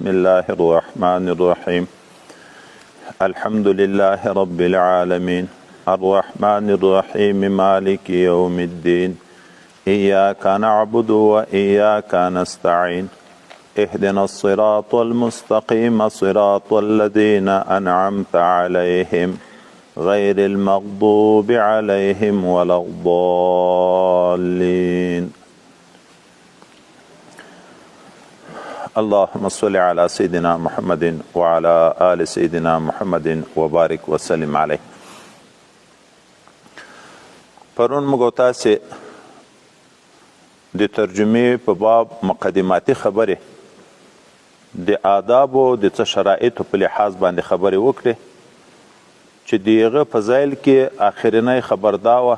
بسم الله الرحمن الرحيم الحمد لله رب العالمين الرحمن الرحيم مالك يوم الدين إياك نعبد وإياك نستعين اهدنا الصراط المستقيم صراط الذين أنعمت عليهم غير المغضوب عليهم ولا الضالين اللهم صل على سيدنا محمد وعلى آل سيدنا محمد وبارك وسلم عليه. پرون موږ تاسې د ترجمې په باب مقدماتي خبرې د آدابو د څه شرایطو په لحاظ باندې خبرې وکړې چې د هغه په ځایل کې آخرنۍ خبر دا وه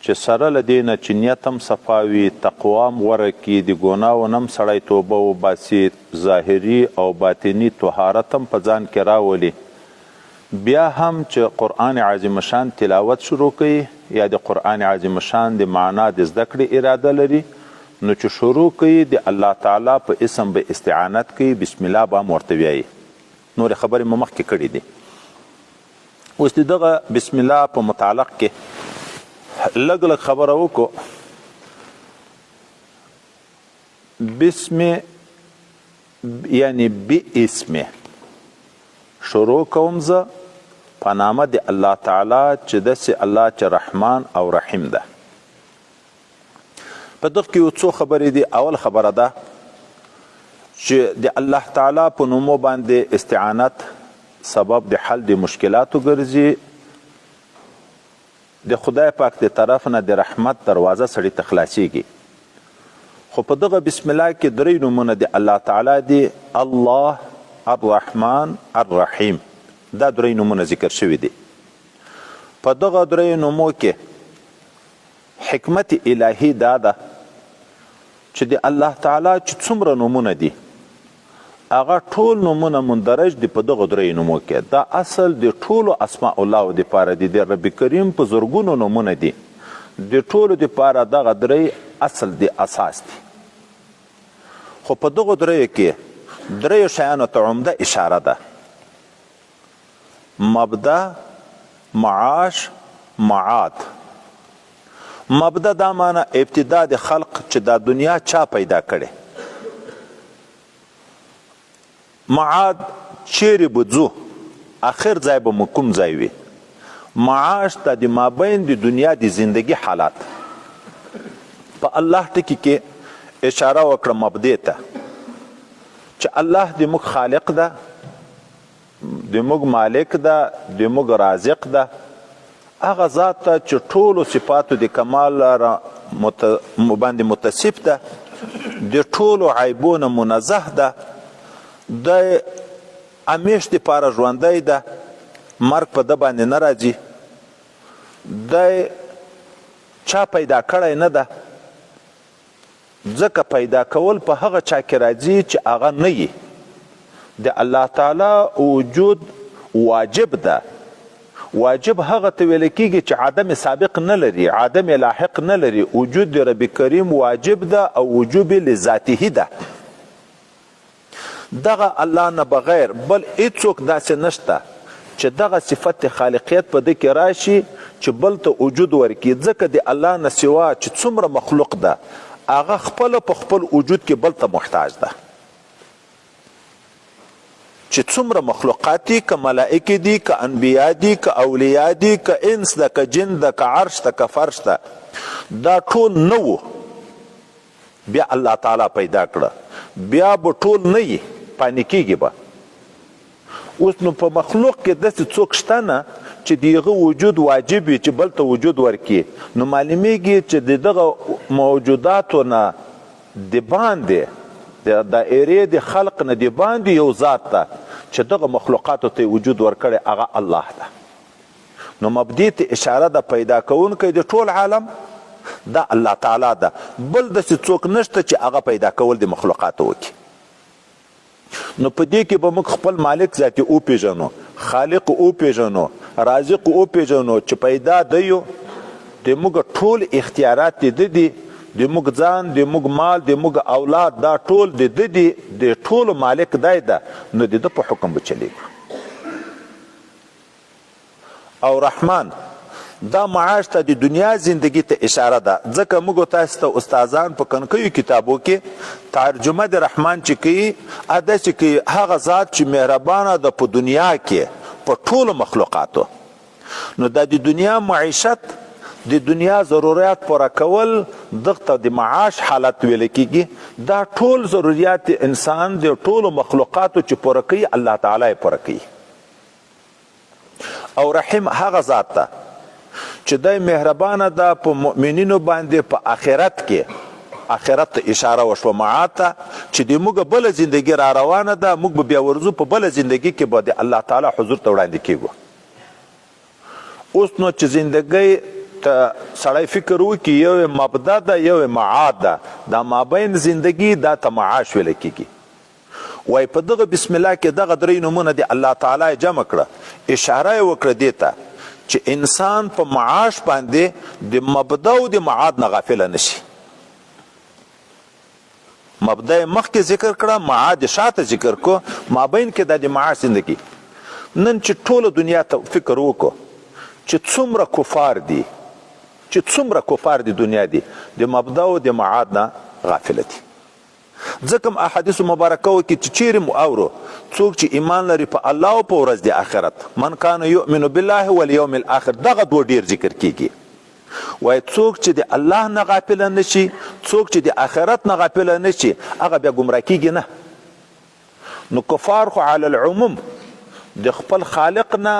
چې سره له دې نه چې نیت هم صفا وي، تقوا هم غوره کړي، د ګناهو نه هم سړی توبه وباسي، ظاهري او باطني طهارت هم په ځان کې راولي، بیا هم چې قرآن عظیم شان تلاوت شروع کوي یا د قرآن عظیم شان د معنا د زده کړې اراده لري، نو چې شروع کوي د الله تعالی په اسم به استعانت کوي، بسم الله به هم ورته وایي. نورې خبرې مو مخکې کړي دي. اوس د دغه بسم الله په متعلق کې لږ لږ خبره وکړو. بسم یعنی باسمه شروع کوم زه په نامه د الله تعالی چې داسې الله چې رحمان او رحیم ده. په دغه کې یو څو خبرې دي. اول خبره ده چې د الله تعالی په نومو باندې استعانت سبب د حل د مشکلاتو ګرځي. د خدای پاک د طرف نه د رحمت دروازه سړي ته خلاصیږي. خو په دغه بسم الله کې درې نومونه د الله تعالی دي: الله، الرحمن، الرحیم. دا درې نومونه ذکر شوي دي. په دغه درې نومو کې حکمت الهی دا ده چې د الله تعالی چې څومره نومونه دي هغه ټول نومونه مندرج دي په دغه درې نومو کې. دا اصل د ټولو اسماء الله دپاره دي. د رب کریم په زرګونو نومونه دي، د ټولو دپاره دغه درې اصل دی، اساس دی. خو په دغه دریو کې دریو شیانو ته عمده اشاره ده: مبدا، معاش، معاد. مبدا دا معنی ابتدا د خلق چې دا دنیا چا پیدا کړي. معاد چیرې به ځو، آخر ځای به مو کوم ځای وي. معاش ته د مابین د دنیا د زندگی حالات. په الله ټکي کې اشاره وکړه مبدې ته چې الله د موږ خالق ده، د موږ مالک ده، د موږ رازق ده. هغه ذات ته چې ټولو صفاتو د کمال باندې متصف ده، د ټولو عیبونه منزه ده، د همیش دپاره ژوندی ده، مرګ په ده باندې نه راځي، د چا پیدا کړی نه ده. ځکه پیدا کول په هغه چا کې راځي چې هغه نه یي. د الله تعالی وجود واجب ده. واجب هغه ته ویل کېږي چې عدم سابق نه لري، عدم لاحق نه لري. وجود د رب کریم واجب ده او وجوب لذاته ده. دغه الله نه بغیر بل هیڅوک داسې نشته چې دغه صفت خالقیت په ده کې راشي چې بل ته وجود ورکړي. ځکه د الله نه سوا چې څومره مخلوق ده هغه خپل په خپل وجود کې بل ته محتاج ده. چې څومره مخلوقات دي، که ملائکې دي، که انبیا دي، که اولیا دي، که انس ده، که جن ده، که عرش ده، که فرش ده، دا ټول نه وو. بیا الله تعالی پیدا کړه، بیا به ټول نه یي، پانې کېږي به. اوس نو په مخلوق کې داسې څوک شته نه چې د هغه وجود واجب وي چې بل ته وجود ورکړي. نو معلومیږي چې د دغه موجوداتو نه د باندې د دایرې د خلق نه د باندې یو ذات ته چې دغه مخلوقاتو ته وجود ورکړی هغه الله ده. نو مبدې ته اشاره ده پیدا کوونکی د ټول عالم دا الله تعالی ده. بل داسې څوک نشته چې هغه پیدا کول د مخلوقاتو وکړي. نو په دې کې به موږ خپل مالک ذاتي وپېژنو، خالق وپېژنو، رازق وپېژنو چې پیدا دی یو د موږ ټول اختیارات د دي د موږ ځان، د موږ مال، د موږ اولاد، دا ټول د ده دي، د ټولو مالک دی ده، نو د ده په حکم به چلیږو. او رحمان دا معاش ته د دنیا زندگی ته اشاره ده، ځکه موږ تاسو ته استادان په کنکیو کتابو کې ترجمه د رحمان چې کوي داسې کوي هغه ذات چې مهربانه ده په دنیا کې په ټولو مخلوقاتو. نو دا د دنیا معیشت، د دنیا ضرورت پوره کول، دغه د معاش حالت ویل کیږي. دا ټول ضرورت انسان د ټولو مخلوقاتو چې پوره کوي الله تعالی یې پوره کوي. او رحیم هغه ذات ده چې دی مهربانه ده په مؤمنینو باندې په آخرت کې. آخرت ته اشاره وشوه، معاد ته چې د موږ بله زندگی را روانه ده، موږ به بیا ورځو په بله زندگی کې به د الله تعالی حضور ته وړاندې کیږو. اوس نو چې زندگی ته سړی فکر وکړي، یو مبدا ده یو معاد ده، دا مابین زندگی دا ته معاش ویل کیږي. وای په دغه بسم الله کې دغه درې نومونه د الله تعالی جمع کړه، اشاره یې وکړه دې ته چې انسان په معاش باندې د مبدا او د معاد نه غافله نشي. مبدا یې مخکې ذکر کړه، معاد شاته ذکر کو، مابین کې د معاش زندگی. نن چې ټوله دنیا ته فکر وکړو چې څومره کفار دي، چې څومره کفار دي دنیا دي، د مبدا او د معاد نه غافله دي. ځکه احادیث مبارکه کې چې چیرې مو اورو څوک چې ایمان لري په الله او په ورځ د آخرت، من کان یؤمن بالله والیوم الاخر، دغه دوه ډیر ذکر کیږي. وای څوک چې د الله نه غافل نشي، څوک چې د آخرت نه غافل نشي، هغه بیا ګمراه کیږي نه. نو کفار خو علی العموم د خپل خالق نه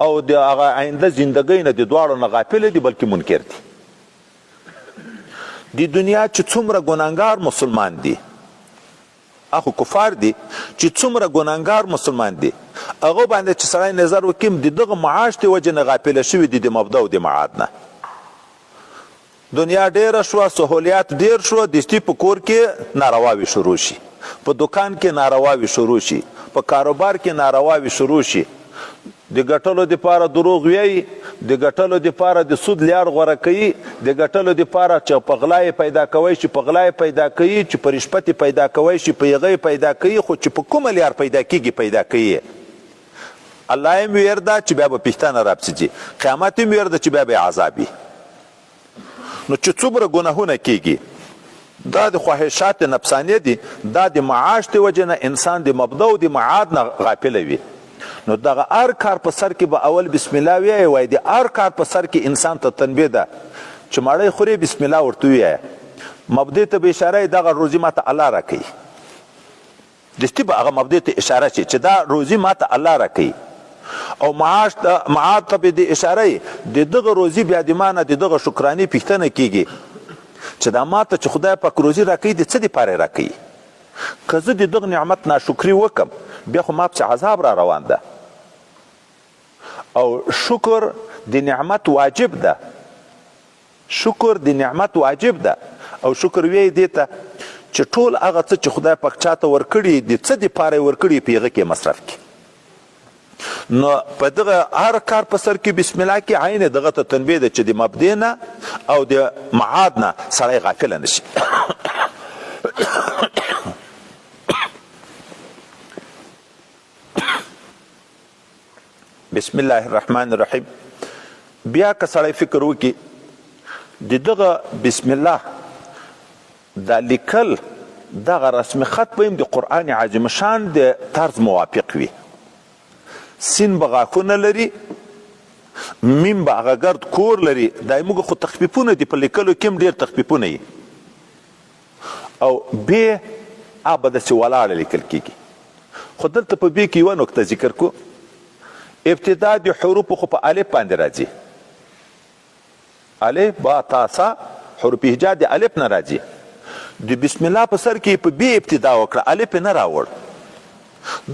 او د هغه آینده زندګۍ نه د دواړو نه غافل دي، بلکې منکر دي. د دنیا چې څومره ګناهګار مسلمان دي، اخو کفار دي چې څومره ګناهګار مسلمان دي، هغه باندې چې سړی نظر وکړي د دغه معاش د وجې نه غافله شوي دي د مبدا او د معاد نه. دنیا ډیره شوه، سهولیات ډیر شوه، دستي په کور کې نارواوي شروع شي، په دکان کې نارواوي شروع شي، په کاروبار کې نارواوي شروع شي. د ګټلو دپاره دروغ ویایي، د ګټلو دپاره د سود لیار غوره کوي، د ګټلو دپاره چې په غلا یې پیدا کوی شي په غلا یې پیدا کوي، چې په رشوت یې پیدا کوی شي په هغه یې پیدا کوي، خو چې په کومه لیار پیدا کیږي پیدا کوي. الله یې ویر ده چې بیا به پښتانه راپسېږي، قیامت یې ویر ده چې بیا به عذاب وي. نو چې څومره ګناهونه کیږي دا د خواهشات نفسانیه دي، دا د معاش د وجې نه انسان د مبدا او د معاد نه غافله وي. نو دغه هر کار په سر کې به اول بسم الله ویایي، وایي د هر کار په سر کې انسان ته تنبیه ده چې مړی خوري بسم الله ورته ووایه. مبدې ته به اشاره دغه روزي ماته الله راکوي، دستي به هغه مبدې ته اشاره شي چې دا روزي ماته الله راکوي. او معاد ته به د اشاره د دغه روزي بیا د ما نه د دغه شکرانې پوښتنه کیږي چې دا ماته چې خدای پاک روزي راکوي د څه دپاره راکوي. که زه د دغه نعمت ناشکري وکړم بیا خو ما پسې عذاب را روان ده. او شکر د نعمت واجب ده، شکر د نعمت واجب ده. او شکر وی دی ته چې ټول هغه څه چې خدای پاک چاته ورکړي د څه دپاره یې ورکړي په هغه کې مصرف کړي. نو په دغه هر کار په سر کې بسم الله کې عین دغه ته تنبیه ده چې د مبدې نه او د معاد نه سړی غافله نشي. بسم الله الرحمن الرحیم. بیا که سړی فکر وکړي د دغه بسم الله دا لیکل دغه رسم خط به د قرآن عظیم شان د طرز موافق وي. سین به غاښونه لري، میم به هغه ګرد کور لري. دا موږ خو تخفیفونه دي په لیکلو کې هم ډېر تخفیفونه وي. او بې به داسې ولاړه لیکل کېږي. خو دلته په بې کې یوه نکته ذکر کو. ابتدا د حروفو خو په الف باندې راځي، الف با تا سا حروف هجا د الف نه راځي. د بسم الله په سر کې په بې ابتدا وکړه، الف نه راوړ.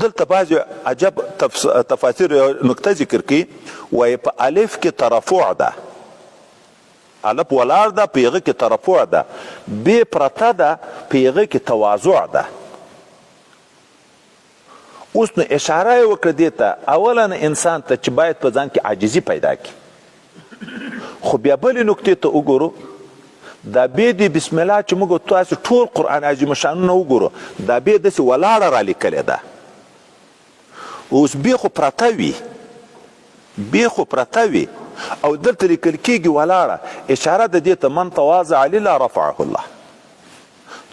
دلته بعضې عجب تفاسیر نکته ذکر کوي، وایي په الف کې ترفع ده، الف ولاړ ده په هغه کې ترفع ده، بې پرته ده په هغه کې تواضع ده. اوس نو اشاره یې وکړه دې ته اولا انسان ته چې باید په ځان کې عاجزي پیدا کړي. خو بیا بلې نکتې ته وګورو، دا بې د بسم الله چې موږ تاسو ټول قرآن عظیم شانونه وګورو دا بې داسې ولاړه رالیکلې ده اوس بې خو پرته وي او دلته لیکل کېږي ولاړه اشاره د دې ته من تواضع لله رفعه الله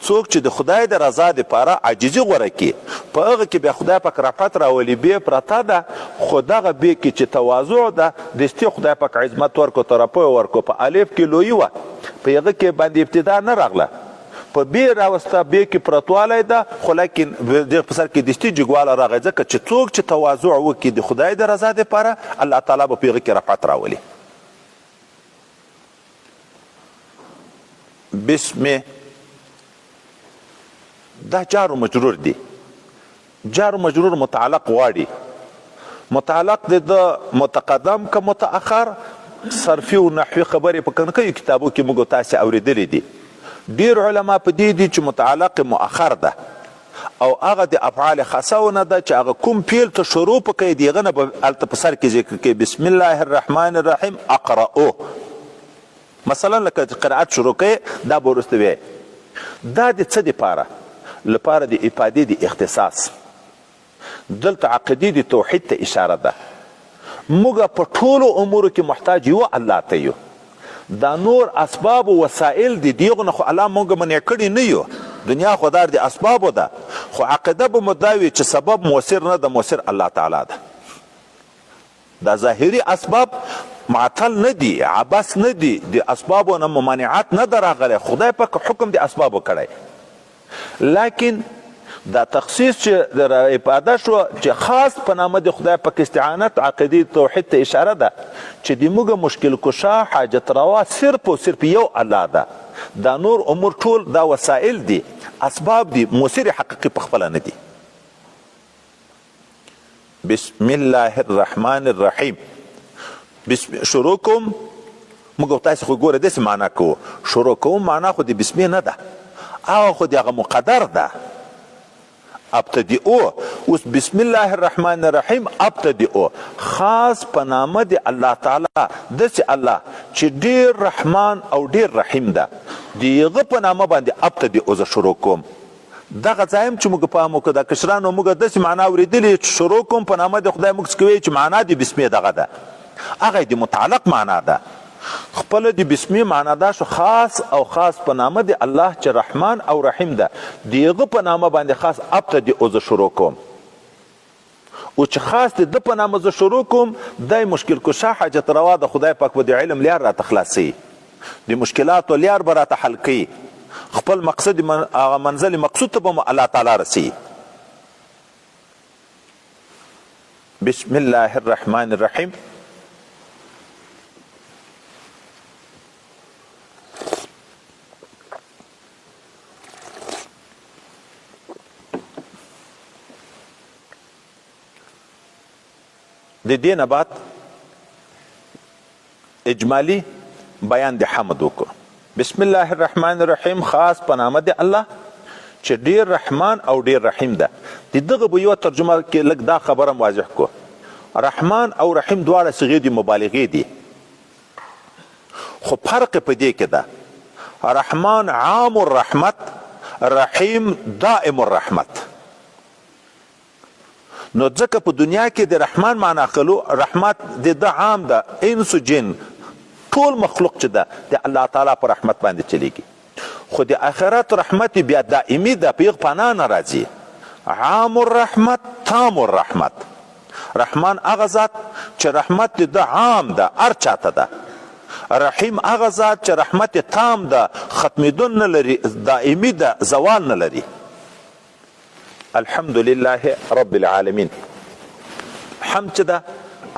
څوک چې د خدای د رضا دپاره عاجزي غوره کړي په هغه کې بیا خدای پاک رفعت راولي بې پرته ده خو دغه بې کې چې تواضع ده دستي خدای پاک عظمت ورکو طرفه ورکو په الف کې لویي وه په هغه کې باندې ابتدا نه راغله په بې راوسته بې کې پرتوالی ده خو لیکن دغه په سر کې دستي جګواله راغی ځکه چې څوک چې تواضع وکړي د خدای د رضا دپاره الله تعالی به په هغه کې رفعت راولي بسم دا جار و مجرور دی جار و مجرور متعلق غواړي متعلق د متقدم که متأخر صرفي و نحوي خبرې په کنکیو کتابو کې موږ تاسې اورېدلې دي ډېر علما په دې دي چې متعلق مؤخر ده او هغه د افعال خاصهونه ده چې هغه کوم فعل ته شروع په کوي د هغه نه به هلته په سر کې ذکر کوي بسم الله الرحمن الرحیم اقرأو مثلا لکه قرائت شروع کوي دا به وروسته وایي دا د څه دپاره لپاره د افادې د اختصاص دلته عقیدې د توحید ته اشاره ده موږ په ټولو امورو کې محتاج یو الله ته یو دا نور اسباب و وسایل دي دیغو نه خو الله موږ منع کړي نه یو دنیا خو دار د اسبابو ده خو عقیده به مو دا وي چې سبب مؤثر نه ده مؤثر الله تعالی ده دا ظاهري اسباب معطل نه دي عبث نه دي د اسبابو نه ممانعت نه ده راغلی خدای پاک حکم د اسبابو کړی لیکن دا تخصیص چې د افاده شو چې خاص په نامه د خدای پاک استعانت عقیدې توحید ته اشاره ده چې د موږ مشکل کشا حاجت روا صرف او صرف یو الله ده دا نور امور ټول دا وسایل دي اسباب دي مؤثر حقیقي په خپله نه دي بسم الله الرحمن الرحیم شروع کوم موږ تاسې خو ګوره داسې معنا کوو شروع کوم معنا خو د بسمې نه ده او خو د هغه مقدر ده ابتدئو اوس بسم الله الرحمن الرحیم ابتدئو خاص په نامه د الله تعالی داسې الله چې ډېر رحمان او ډېر رحیم ده د هغه په نامه باندې ابتدئو زه شروع کوم دغه ځای هم چې موږ فهم وکړو د کشرانو موږ داسې معنا اورېدلې چې شروع کوم په نامه د خدای موږ کوي چې معنا د بسمې دغه ده هغه د متعلق معنا ده خپل د بسمې معنا دا شو خاص او خاص په نامه د الله چې رحمان او رحیم ده د هغه په نامه باندې خاص ابتدئو زه شروع کوم او چې خاص د په نامه زه شروع کوم دای مشکل کشا حاجت روا د خدای پاک به د علم لیار راته خلاصوي د مشکلاتو لیار به راته حل کوي خپل مقصد هغه منزل مقصود ته به الله تعالی رسي بسم الله الرحمن الرحیم د دې نه بعد اجمالی بیان د حمد وکړو بسم الله الرحمن الرحیم خاص په نامه د الله چې ډیر رحمان او ډیر رحیم ده د دغه به یوه ترجمه کې لږ دا خبره واضح کو رحمان او رحیم دواړه صیغې د مبالغې دي خو فرق په دې کې ده رحمان عام الرحمت رحیم دائم الرحمت نو ځکه په دنیا کې د رحمان معنا خلو رحمت د عام ده انس جن ټول مخلوق چې ده د الله تعالی په رحمت باندې چلیږي خو د آخرت رحمت بیا دائمي ده په یغ پناه نه راځي عام الرحمت تام الرحمت رحمان هغه ذات چې رحمت د عام ده هر چاته ده رحیم هغه ذات چې رحمت تام ده ختمېدون نه لري دائمي ده زوال نه لري الحمد لله رب العالمین حمد چې ده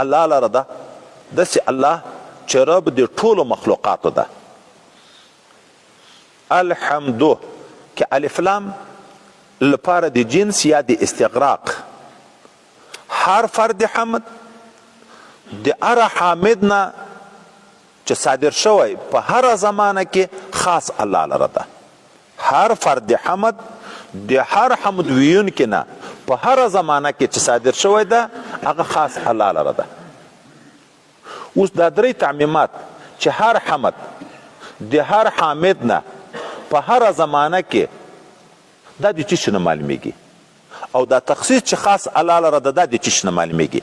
الله لره ده داسې الله چې رب د ټولو مخلوقاتو ده الحمدو که الف لام لپاره د جنس یا د استغراق هر فرد حمد د هر حامد نه چې صادر شوی په هر زمانه کې خاص الله لره ده هر فرد حمد د هر حمد ویونکي نه په هر زمانه کې چې صادر شوی ده هغه خاص الله لره ده اوس دا درې تعمیمات چې هر حمد د هر حامد نه په هر زمانه کې دا د چی شي نه معلومیږي او دا تخصیص چې خاص الله لره ده دا د چی شي نه معلومیږي.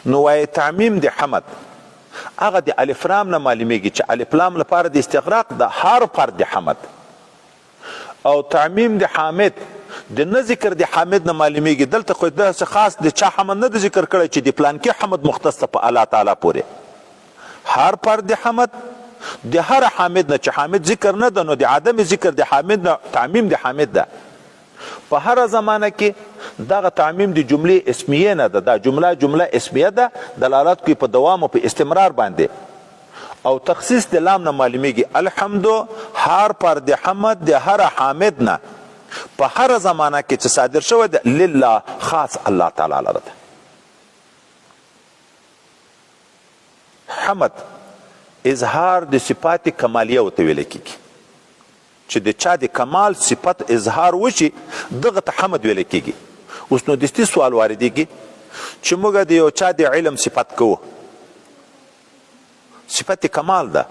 نو وایي تعمیم د حمد هغه د الف لام نه معلومیږي چې الف لام لپاره د استغراق د هر فرد د حمد، او تعمیم د حامد د نه ذکر د حامد نه معلومیږي. دلته خو داسې خاص د چا حمد نه د ذکر کړی چې د پلانکي حمد مختص په الله تعالی پورې. هر فرد د حمد د هر حامد نه چې حامد ذکر نه ده، نو د عدم ذکر د حامد نه تعمیم د حامد ده. په هر زمانه کې دغه تعمیم د جملې اسمیه نه ده، دا جمله اسمیه ده، دلالت کوي په دوام او په استمرار باندې. او تخصیص د لام نه معلومیږي الحمد هر پر د حمد د هر حامد نه په هر زمانه کې چې صادر شوی ده لله خاص الله تعالی لره ده. حمد اظهار د صفات کمالیه ورته ویل کیږي، چې د چا د کمال صفت اظهار وشي دغه ته حمد ویل کیږي. اوس نو دستي سوال واردېږي چې موږ د یو چا د علم صفت کوو، صفت کمال ده،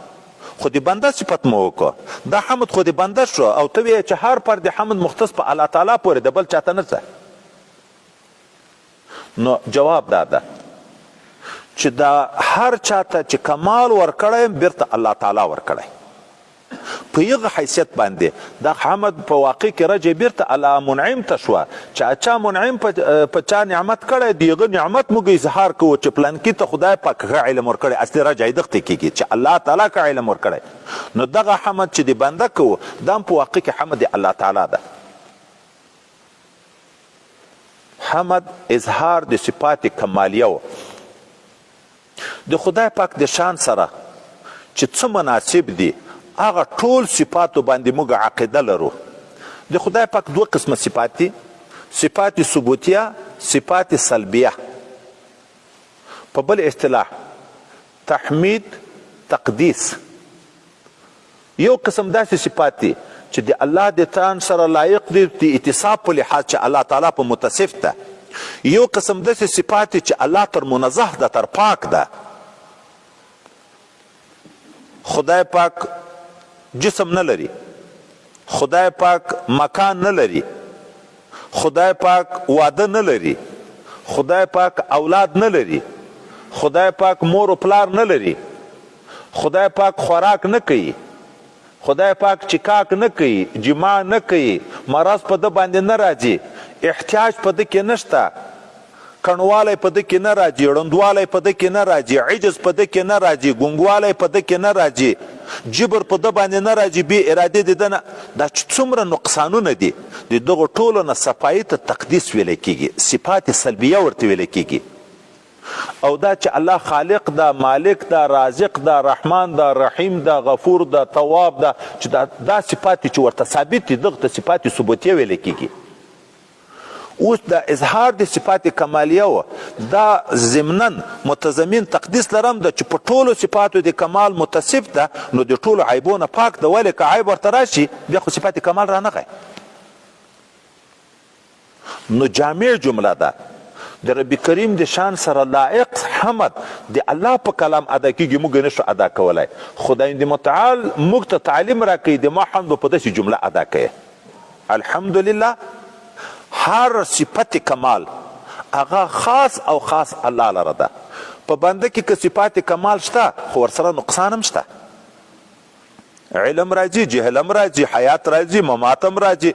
خو د بنده صفت مو وکړو، دا حمد خو د بنده شو، او ته وایې چې هر پر د حمد مختص په الله تعالی پورې د بل چاته نه څه. نو جواب دا ده چې دا هر چاته چې کمال ورکړی بیرته الله تعالی ورکړی په یغه حیثیت باندې. دا حمد په واقع کې رجع بیرته الله منعم ته شوه، چې چا منعم په چا نعمت کړی دیغه نعمت موږ اظهار کوو چې پلانکي ته خدای پاک ښه علم ورکړی، اصلي رجع یې دغته کېږي چې الله تعالی ښه علم ورکړی. نو دغه حمد چې د بنده کوو دا هم په واقع کې حمد د الله تعالی ده. حمد اظهار د صفات کمالیه و د خدای پاک د شان سره چې څه مناسب دي هغه ټول صفاتو باندې موږ عقیده لرو. د خدای پاک دوه قسمه صفات دي، صفات ثبوتیه، صفات سلبیه. په بل اصطلاح تحمید تقدیس. یو قسم داسې صفات دي چې د الله د تان سره لایق دي د اتصاف په لحاظ چې الله تعالی په متصف ده. یو قسم داسې صفات چې الله تر منزه ده، تر پاک ده. خدای پاک جسم نه لري، خدای پاک مکان نه لري، خدای پاک واده نه لري، خدای پاک اولاد نه لري، خدای پاک مور و پلار نه لري، خدای پاک خوراک نه کوي، خدای پاک چکاک نه کوي، جماع نه کوي، مرض په ده باندې نه راځي، احتیاج په ده کې نشته، کڼوالی په ده کې نه راځي، ړندوالی په ده کې نه راځي، عجز په ده کې نه راځي، ګونګوالی په ده کې نه راځي، جبر په ده باندې نه راځي، بې ارادې د ده نه. دا چې څومره نقصانونه دي د دغو ټولو نه صفایي ته تقدیس ویلی کېږي، صفات سلبیه ورته ویلی کېږي. او دا چې الله خالق ده، مالک ده، رازق ده، رحمان ده، رحیم ده، غفور ده، تواب ده، چې دا صفات چې ورته ثابت دي دغه ته صفات ثبوتیه ویلی کېږي. اوس د اظهار د صفات کمالیه و دا ضمناً متضمن تقدیس لرم ده چې په ټولو صفاتو د کمال متصف ده، نو د ټولو عیبونه پاک ده، ولې که عیب ورته راشي بیا خو صفات کمال رانغی. نو جامع جمله ده د رب کریم د شان سره لائق حمد د الله په کلام ادا کیږي، موږ نشو ادا کولای. خدای دې متعال موږ ته تعلیم راکړي د ما حمد په داسې جمله ادا کړي. الحمدلله هر صفت کمال هغه خاص او خاص الله لره ده. په بنده کې که صفات کمال شته خو ورسره نقصان هم شته، علم راځي، جهل هم راځي، حیات راځي، ممات هم راځي،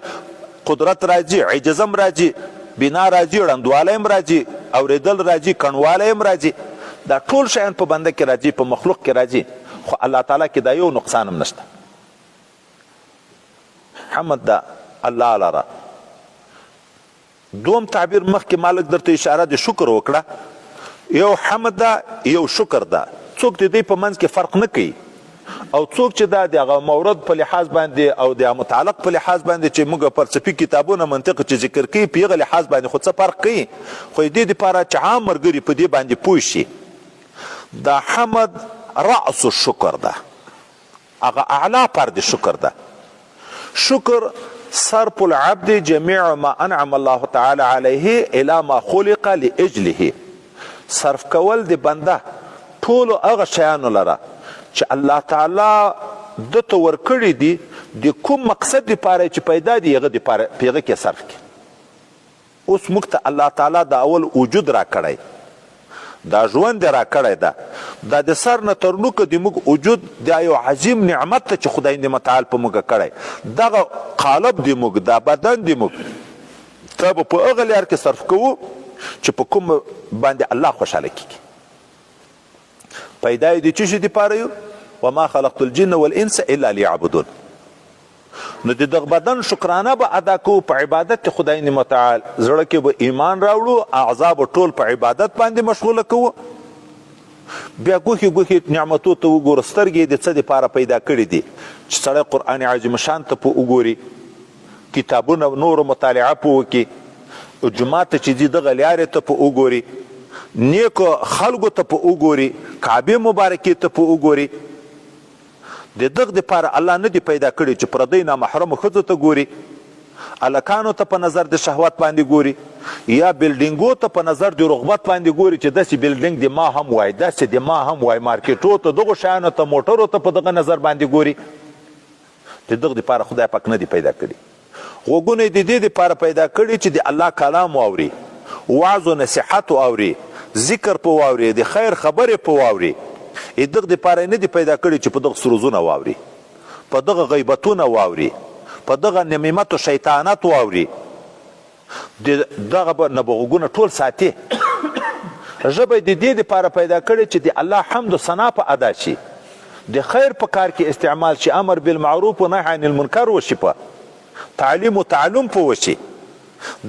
قدرت راځي، عجز هم راځي، بنا راځي، ړندوالی هم راځي، اوریدل راځي، کڼوالی هم راځي. دا ټول شیان په بنده کې راځي، په مخلوق کې راځي، خو الله تعالی کې دا یو نقصان هم نشته. حمد ده الله لره. دوم تعبیر مخکې مالک درته اشاره د شکر وکړه. یو حمد ده، یو شکر ده. څوک د دې په منځ کې فرق نه کوي، او څوک چې دا د هغه مورد په لحاظ باندې او د متعلق په لحاظ باندې چې موږ فلسفي کتابونه منطق چې ذکر کوي په هغه لحاظ باندې خو څه فرق کوي، خو دې دپاره چې عام ملګري په دې باندې پوه شي. دا حمد رأس الشکر ده، هغه اعلی پر د شکر ده. شکر صرف العبد جميع ما انعم الله تعالی علیه الى ما خلق لاجله. صرف کول د بنده ټولو هغه شیانو لره چې الله تعالی دته ورکړي دي د کوم مقصد دپاره چې پیدا دي هغه دپاره په هغه کې صرف کړي. اوس موږ ته الله تعالی د اول وجود را کړی، دا ژوند را کړی ده، دا د سر نه تر نوکه د موږ وجود دا یو عظیم نعمت ته چې خدای دې متعال په موږ کړی. دغه قالب د موږ، دا بدن د موږ ته به په هغه لار کې صرف کوو چې په کوم باندې الله خوشحاله کېږي. پیدا یې د څه شي دپاره یو؟ وما خلقت الجن والانس الا لیعبدون. نو د دغه بدن شکرانه به ادا کوو په عبادت خدای متعال، زړه کې به ایمان راوړو، اعضا به ټول په عبادت باندې مشغوله کوو. بیا ګوښې ګوښې نعمتو ته وګوره، سترګې د څه دپاره پیدا کړي دي چې سړی قرآن عظیم شان ته په وګوري، کتابونه نورو مطالعه په وکړي، جومات ته چې ځي دغه لارې ته په وګوري، نیکو خلکو ته په وګوري، کعبې مبارکې ته په وګوري. د دغه دپاره الله نه دی پیدا کړي چې پردۍ نامحرمو ښځو ته ګوري، هلکانو ته په نظر د شهوت باندې ګوري، یا بلډینګو ته په نظر د رغبت باندې ګوري چې داسې بلډینګ د ما هم وای، داسې د ما هم وای، مارکیټو ته دغو شیانو ته موټرو ته په دغه نظر باندې ګوري. د دغه دپاره خدای پاک نه دی پیدا کړي. غوږونه یې د دې دپاره پیدا کړي چې د الله کلام واوري، وعظ و نصیحت واوري، ذکر په واوري، د خیر خبرې په واوري. دغه دپاره یې نه دی پیدا کړي چې په دغه سروزونه واوري، په دغه غیبتونه واوري، په دغه نمیمت و شیطانت واوري. دغه به نه به غوږونه ټول ساتي. ژبه یې د دې دپاره پیدا کړي چې د الله حمد و ثنا په ادا شي، د خیر په کار کې استعمال شي، امر بالمعروف و نهی عن المنکر وشي، په تعلیم و تعلم په وشي.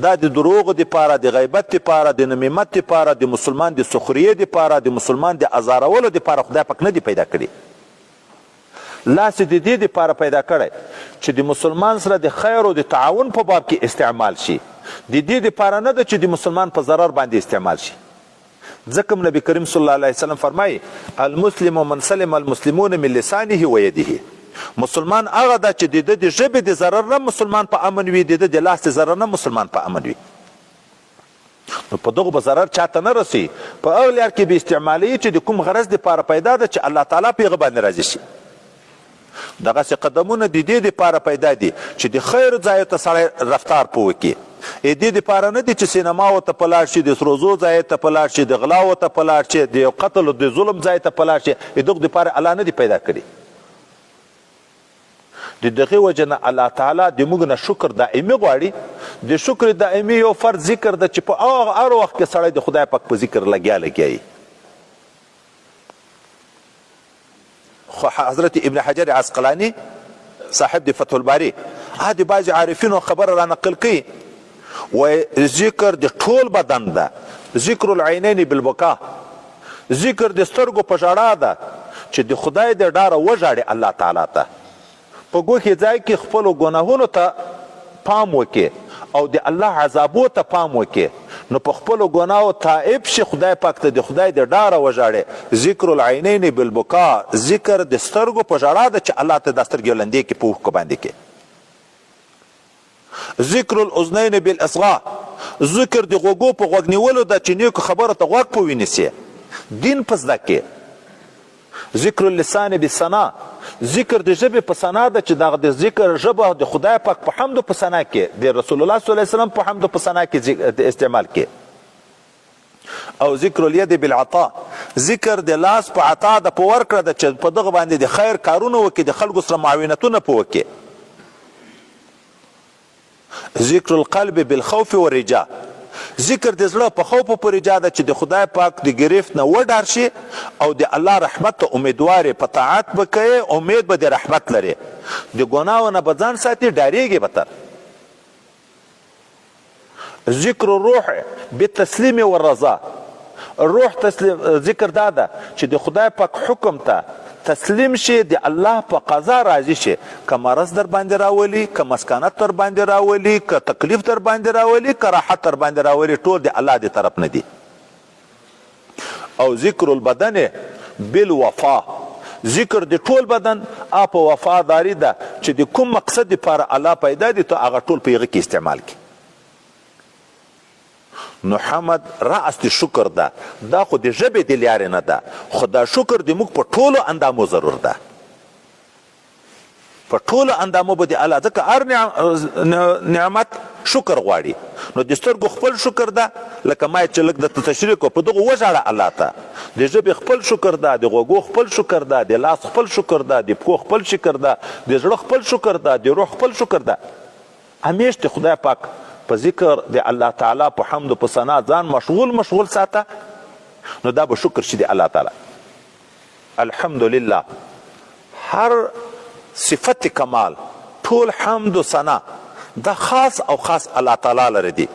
دا د دروغ دپاره، د غیبت دپاره، د نمیمت دپاره، د مسلمان د سخریې دپاره، د مسلمان د ازارولو دپاره خدای پاک نه دی پیدا کړي. لاس د دې دپاره پیدا کړی چې د مسلمان سره د خیر او د تعاون په باب کې استعمال شي. د دې دپاره نه ده چې د مسلمان په ضرر باندې استعمال شي. ځکه نبی کریم صلی الله علیه وسلم فرمایي المسلم من سلم المسلمون من لسانه و یده. مسلمان هغه ده چې د د ژبې د ضرر نه مسلمان په امن وي، د د لاس د ضرر نه مسلمان په امن وي. نو په دغه به ضرر چاته نه رسي، په هغه لار کې به استعمالوي چې د کوم غرض دپاره پیدا ده چې الله تعالی په هغه باندې راضي شي. دغسې قدمونه د دې دپاره پیدا دي چې د خیر ځایو ته سړی رفتار په وکړي. دې دپاره نه دي چې سینماو ته په لاړ شي، د سروزو ځای ته په لاړ شي، د غلاو ته په لاړ شي، د قتل او د ظلم ځای ته په لاړ شي. دغه دپاره الله نه دی پیدا کړي. د دغې وجه نه الله تعالی د موږ نه شکر دائمي غواړي. د شکر دائمي یو فرض ذکر ده چې په هر وخت کې سړی د خدای پاک په ذکر لګیا. خو حضرت ابن حجر عسقلاني صاحب د فتح الباري د بعضې عارفینو خبره را نقل کوي، وایي ذکر د ټول بدن ده، ذکر العینین بالبکا، ذکر د سترګو په ژړا ده چې د خدای د ډاره وژاړي الله تعالی ته. په ګوښې ځای کې خپلو ګناهونو ته پام وکړي او د الله عذابو ته پام وکړي، نو په خپلو ګناهو تائب شي، خدای پاک ته د خدای د ډاره وژاړي. ذکر العینین بالبکا، ذکر د سترګو په ژړا ده چې الله ته دا سترګې لندې کې په اوښکو باندې کې. ذکر الاذنین بالاصغاء، ذکر د غوږو په غوږ نیولو ده چې نیکو خبره ته غوږ په ونیسي، دین په زده کې. ذکر اللسان بالثنا، ذکر د ژبې په ثنا ده چې دغه د ذکر ژبه د خدای پاک په حمد په ثنا کې، د رسول الله صلی الله علیه وسلم په حمد په ثنا کې استعمال کې. او ذکر الید بالعطاء، ذکر د لاس په عطا ده، په ورکړه ده چې په دغه باندې د خیر کارونه وکړي، د خلکو سره معاونتونه په وکړي. ذکر القلب بالخوف والرجاء، ذکر د زړه په خوف په رجا ده چې د خدای پاک د گرفت نه وډار شي او د الله رحمت ته امیدوار په طاعت به کوي، امید به د رحمت لري، د ګناهو نه به ځان ساتي، ډاریږي به تر. ذکر الروح بالتسلیم والرضا، روح تسلیم ذکر دا ده چې د خدای پاک حکم ته تسلیم شي، د الله په قضا راضي شي، که مرض در باندې راولي، که مسکنت در باندې راولي، که تکلیف در باندې راولي، که راحت در باندې راولي، ټول د الله دی طرف نه دي. او ذکر البدن بالوفا، ذکر د ټول بدن په وفاداری ده چې د کوم مقصد لپاره الله پیدا دي ته هغه ټول په هغه کې استعمال کړي. نو حمد رأس د شکر ده، دا خو د ژبې د لارې نه ده، خو دا شکر د موږ په ټولو اندامو ضرور ده، په ټولو اندامو به د الله، ځکه هر نعمت شکر غواړي. نو د سترګو خپل شکر ده، لکه ما چې لږ درته تشریح کړو، په دغه وژاړه الله ته. د ژبې خپل شکر ده، د غوږو خپل شکر ده، د لاس خپل شکر ده، د پښو خپل شکر ده، د زړه خپل شکر ده، د روح خپل شکر ده. همیش د خدای پاک په ذکر د الله تعالی په حمد و په ثنا ځان مشغول ساته، نو دا به شکر شي د الله تعالی. الحمدلله هر صفت کمال، ټول حمد و ثنا دا خاص او خاص الله تعالی لره دي.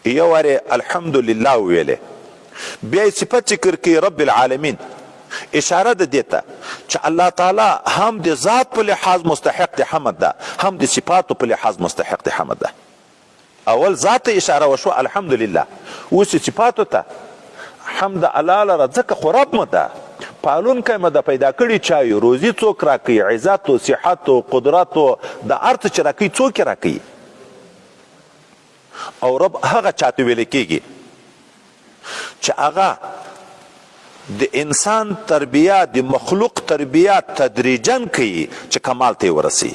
یو واره الحمدلله ویلې، بیا صفت ذکر کوي رب العالمین، اشاره ده دیتا چې الله تعالی هم د ذات په لحاظ مستحق د حمد ده، هم د صفاتو په لحاظ مستحق د حمد ده. اول ذات اشاره وشو الحمدلله، اوس صفاتو ته حمد الله لره، ځکه خو رب مو ده، پالونکی مو ده، پیدا کړي چای، روزي څوک راکوي، عزت و صحت و قدرت و د هر څه چې راکوي څوک یې راکوي. او رب هغه چاته ویل کېږي چې هغه د انسان تربیه، د مخلوق تربیه تدریجا کوي چې کمال ته ورسي.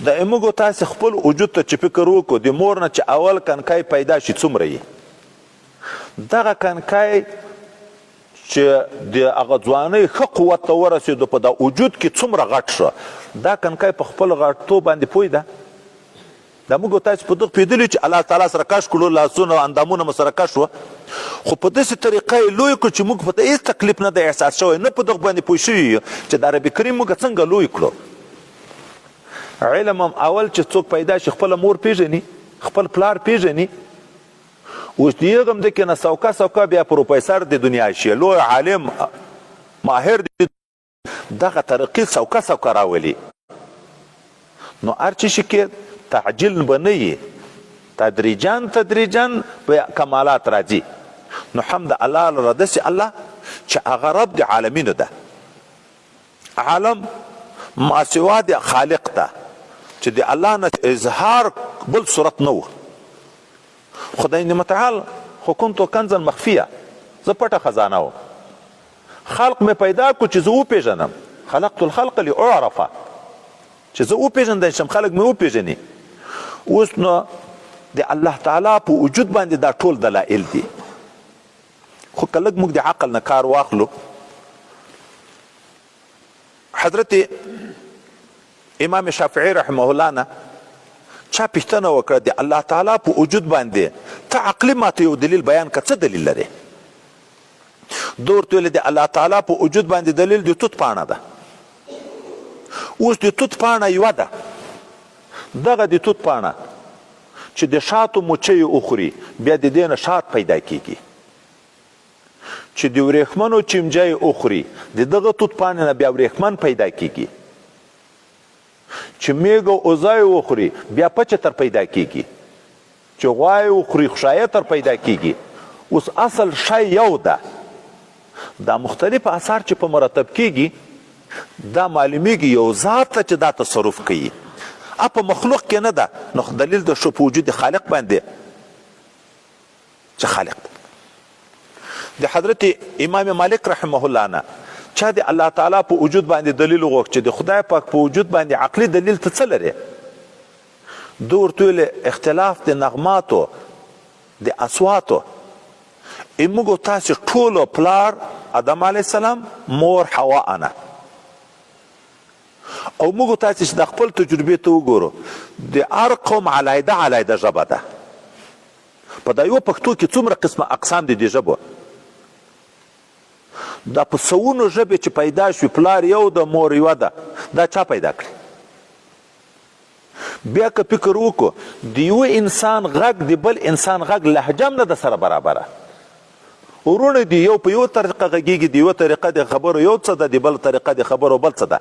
د موږ تاسې خپل وجود ته چې فکر وکړو، د مور نه چې اول کنکای پیدا شي څومره یي، دغه کنکای چې د هغه ځوانۍ ښه قوت ته ورسېدو په دا وجود کې څومره غټ شو، دا کنکای په خپل غټتوب باندې پوه ده. دا موږ تاسې په دغه پوهېدلي چې الله تعالی سره کش کړو، لاسونه او اندامونه مو سره کش وه، خو په داسې طریقه یې لوی کړو چې موږ په ته هېڅ تکلیف نه دی احساس شوی، نه په دغه باندې پوه شوي یو چې د عربي کریم موږ څنګه لوی کړو. علم هم اول چې څوک پیدا شي خپله مور پیژني، خپل پلار پیژني. اوس د هغه مځکې نه سوکه بیا پروفیسر د دنیا شي، لوی عالم ماهر دی، دغه طریقې سوکه راولي. نو هر څه شي کې تعجیل به نه وي، تدریجا به کمالات راځي. نو حمد الله لره داسې الله چې هغه رب د عالمینو ده، عالم ما سوا د خالق ده، چې د الله نه اظهار بل صورت نه و. خدای متعال خو کنتو کنزا مخفیه، زه پټه خزانه وم، خلق مې پیدا کړو چې زه وپېژنم، خلقت الخلق لاعرفه، چې زه وپېژندی شم خلق مې وپېژني. اوس نو د الله تعالی په وجود باندې دا ټول دلایل دي. خو که لږ موږ د عقل نه کار واخلو، حضرت امام شافعي رحمه الله نه چا پوښتنه وکړه د الله تعالی په وجود باندې، ته عقلي ماته یو دلیل بیان کړه، څه دلیل لري؟ ده ورته ویل د الله تعالی په وجود باندې دلیل د توت پاڼه ده. اوس د توت پاڼه یوه ده، دغه د توت پاڼه چې د شاتو مچۍ وخوري، بیا د دې نه شات پیدا کیږي، چې د ورېښمنو چمجۍ وخوري، د دغه توت پاڼې نه بیا ورېښمن پیدا کیږي، چې میږ او اوزای وخوري بیا پچتر پیدا کیږي، چې غوای وخوري خشایتر پیدا کیږي. اوس اصل شی یو ده، دا مختلف اثار چې په مرتب کیږي دا معلومیږي یو ذات ته چې دا تصرف کوي، په مخلوق کې نه ده. نو دلیل د شو په وجود خالق باندې چې خالق ده. د حضرت امام مالک رحمه الله نه چا د الله تعالی په وجود باندې دلیل وغوښت چې د خدای پاک په وجود باندې عقلي دلیل ته څه لري؟ ده ورته ویل اختلاف د نغماتو، د اصواتو. موږ تاسې ټولو پلار آدم علیه السلام، مور حوا انا، او موږ تاسې چې د خپل تجربې ته وګورو، د هر قوم علیحده ژبه ده. په دا یو پښتو کې څومره قسمه اقسام دي د ژبو، دا په سوونو ژبې چې پیدا شوي، پلار یو د مور یوه ده، دا چا پیدا کړي؟ بیا که فکر وکړو د یو انسان غږ د بل انسان غږ لهجه هم نه ده سره برابره، ورونه دي یو په یو طریقه غږیږي، د یو طریقه د خبرو یو څه ده، د بل طریقه د خبرو بل څه ده.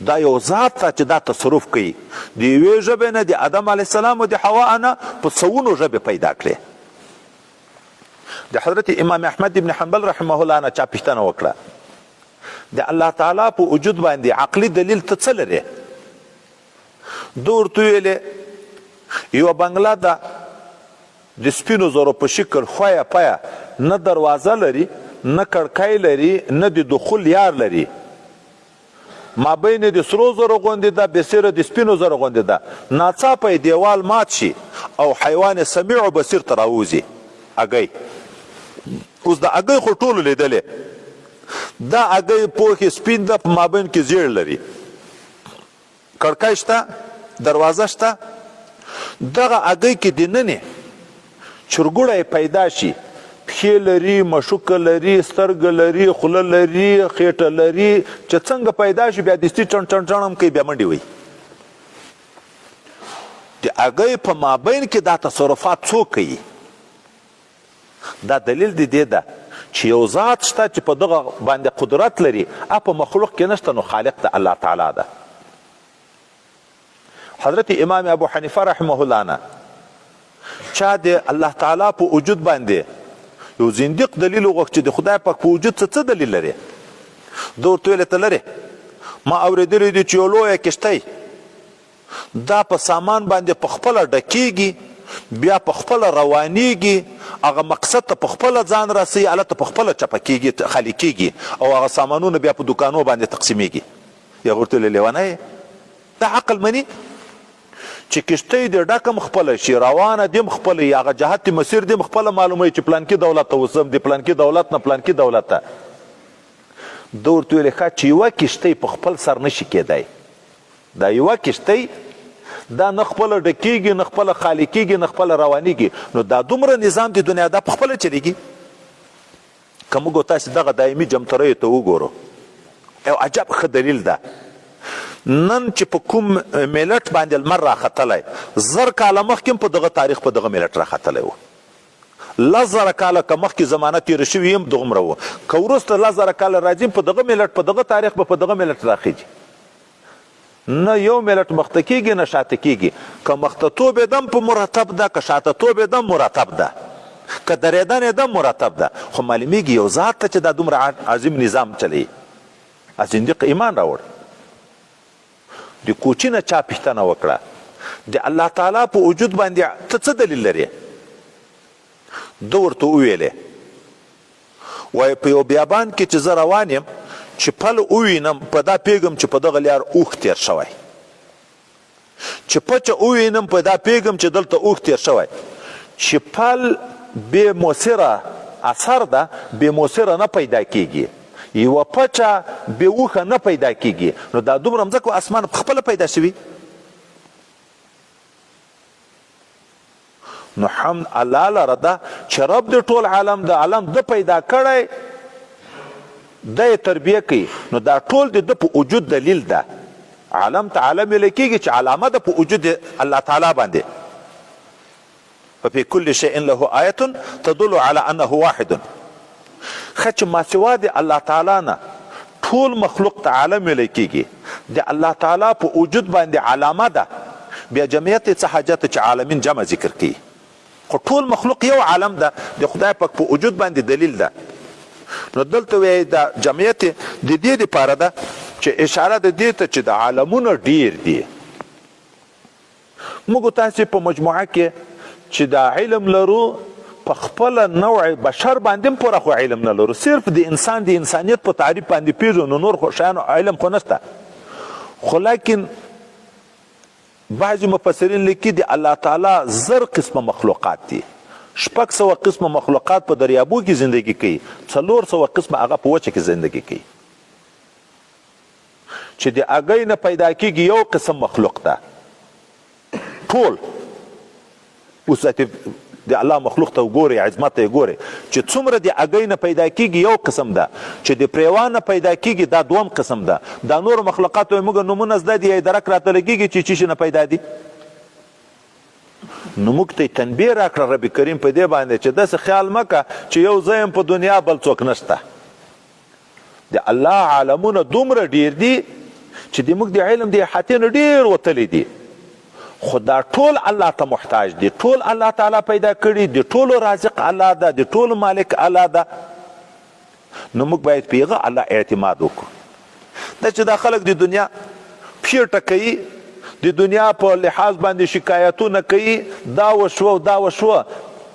دا یو ذات ته چې دا تصرف کوي، د یوې ژبې نه د آدم علیه السلام او د حوا نه په سوونو ژبې پیدا کړې. د حضرت امام احمد ابن حنبل رحمه الله نه چا پوښتنه وکړه د الله تعالی په وجود باندې عقلي دلیل ته څه لري؟ ده ورته ویلې یوه بنګله ده د سپینو زرو په شکل خویه پایه، نه دروازه لري، نه کړکۍ لري، نه د دخول یار لري، مابین د سرو زرو غوندې ده، بسیره د سپینو زرو غوندې ده. ناڅاپه دیوال مات شي او حیوان سمیع و بصیر ته راوځي اګۍ. اوس د اګۍ خو ټولو لیدلې، دا اګۍ پوښې سپین ده، په مابین کې زیړ لري، کړکۍ شته، دروازه شته. دغه اګۍ کې دننه چرګوړی پیدا شي، پښې لري، مشوکه لري، سترګه لري، خوله لري، خېټه لري، چې څنګه پیدا شي بیا دستي ټن ټن ټن هم کوي، بیا منډې وي. د اګۍ په مابین کې دا تصرفات څوک کوي؟ دا دلیل د دې ده چې یو ذات شته چې په دغه باندې قدرت لري، په مخلوق کې نشته، نو خالق ته الله تعالی ده. حضرت امام ابو حنیفه رحمه الله نه چا د الله تعالی په وجود باندې یو زنديق دلیل وغوښت چې د خدای پاک په وجود څه دلیل لري؟ ده ورته ویل ته لري ما اورېدلی دي چې یو لویه کښتۍ دا په سامان باندې په خپله ډکیږي، بیا په خپله روانیږي، هغه مقصد ته په خپله ځان رسوي، هلته په خپله چپه کیږي، خالي کیږي، او هغه سامانونه بیا په دوکانو باندې تقسیمیږي. یا ورته ویل لیونی دا عقل مني چې کښتۍ د ډکم خپله شي، روانه دیم خپله وي، هغه جهت مسیر دیم خپله معلومه وي چې پلانکي دولت ته اوسم، د پلانکي دولت نه پلانکي دولت ته. ده ورته ویلې ښه چې یوه کښتۍ په خپل سر نشي کېدی، دا یوه کښتۍ دا نه خپله ډکېږي، نه خپله خالي کېږي، نه خپله روانېږي، نو دا دومره نظام د دنیا دا په خپله چلېږي. که موږ تاسې دغه دایمي جمتریو ته وګورو، یو عجب ښه دلیل ده. نن چې په کوم ملت باندې لمر راختلی، 1000 کاله مخکې په دغه تاریخ په دغه ملت راختلی و، 10,000 کاله که مخکې زمانه تېره شوي هم دغومره و، که وروسته 10,000 کاله راځي په دغه ملت په دغه تاریخ به په دغه ملت راخیږي. نه یو ملت مخته کېږي نه شاته کېږي، که مخته توب یې دم په مرتب ده، که شاته توب یې دم مرتب ده، که درېدن یې دم مرتب ده. خو معلومیږي یو ذات ته چې دا دومره عظیم نظام چلی، زنديق ایمان راوړ. د کوچي نه چا پوښتنه وکړه د الله تعالی په وجود باندې ته څه دلیل لرې؟ ده ورته وویلې وایي په یو بیابان کې چې زه روان یم، چې پل ووینم په دا پیږم چې په دغه لیار اوښ تیر شوی، چې پچه ووینم په دا پیږم چې دلته اوښ تیر شوی، چې پل بې مؤثره اثر ده، بې مؤثره نه پیدا کېږي، یوه پچه بې اوښه نه پیدا کېږي، نو دا دومره مځکه و اسمان په خپله پیدا شوي. نو حمد الله لره ده چې رب د ټول عالم د عالم ده پیدا کړی، ده یې تربیه کوي، نو دا ټول د ده په وجود دلیل ده. عالم ته عالم ویلی کېږي چې علامه ده په وجود الله تعالی باندې. ففي كل شيء له آیة تدل على انه واحد. ښه چې ما سوا د الله تعالی نه ټول مخلوق ته عالم ویلی کېږي، د الله تعالی په وجود باندې علامه ده، بیا جمعیت یې څه حاجت چې عالمین جمع ذکر کوي. خو ټول مخلوق یو عالم ده، د خدای پاک په وجود باندې دلیل ده. نو دلته وایي دا جمعیت د دې دپاره ده چې اشاره د دې ته چې د عالمونه ډیر دي. موږ تاسې په مجموعه کې چې دا علم لرو، په خپله نوع بشر باندې هم پوره خو علم نه لرو، صرف د انسان د انسانیت په تعریف باندې پیژنو، نور خو شیانو علم خو نشته. خو لیکن بعضې مفسرین لیکي د الله تعالی 1000 قسمه مخلوقات دي، 600 قسمه مخلوقات په دریابو کې زندگی کوي، 400 قسمه هغه په وچه کې زندگی کوي. چې د اګۍ نه پیدا کېږي یو قسم مخلوق ده ټول. اوس د الله مخلوق ته وګورئ، عظمت ته یې ګورئ چې څومره د اګۍ نه پیدا کېږي یو قسم ده، چې د پریوان نه پیدا کېږي دا دوم قسم ده. دا نور مخلوقات موږ نومونه زده دي، یې درک راته لګېږي چې چی شي نه پیدا دي. نو موږ ته یې تنبیه راکړه رب کریم په دې باندې چې داسې خیال مه که چې یو زه یم په دنیا بل څوک نشته. د الله عالمونه دومره ډیر دي چې د موږ د علم د احاطې نه ډیر وتلی دي. خو دا ټول الله ته محتاج دي، ټول الله تعالی پیدا کړي دي، ټولو رازق الله ده، د ټولو مالک الله ده. نو موږ باید په هغه الله اعتماد وکړو. دا چې دا خلک د دنیا پښې ټکوي، د دنیا په لحاظ باندې شکایتونه کوي دا وشوه دا وشوه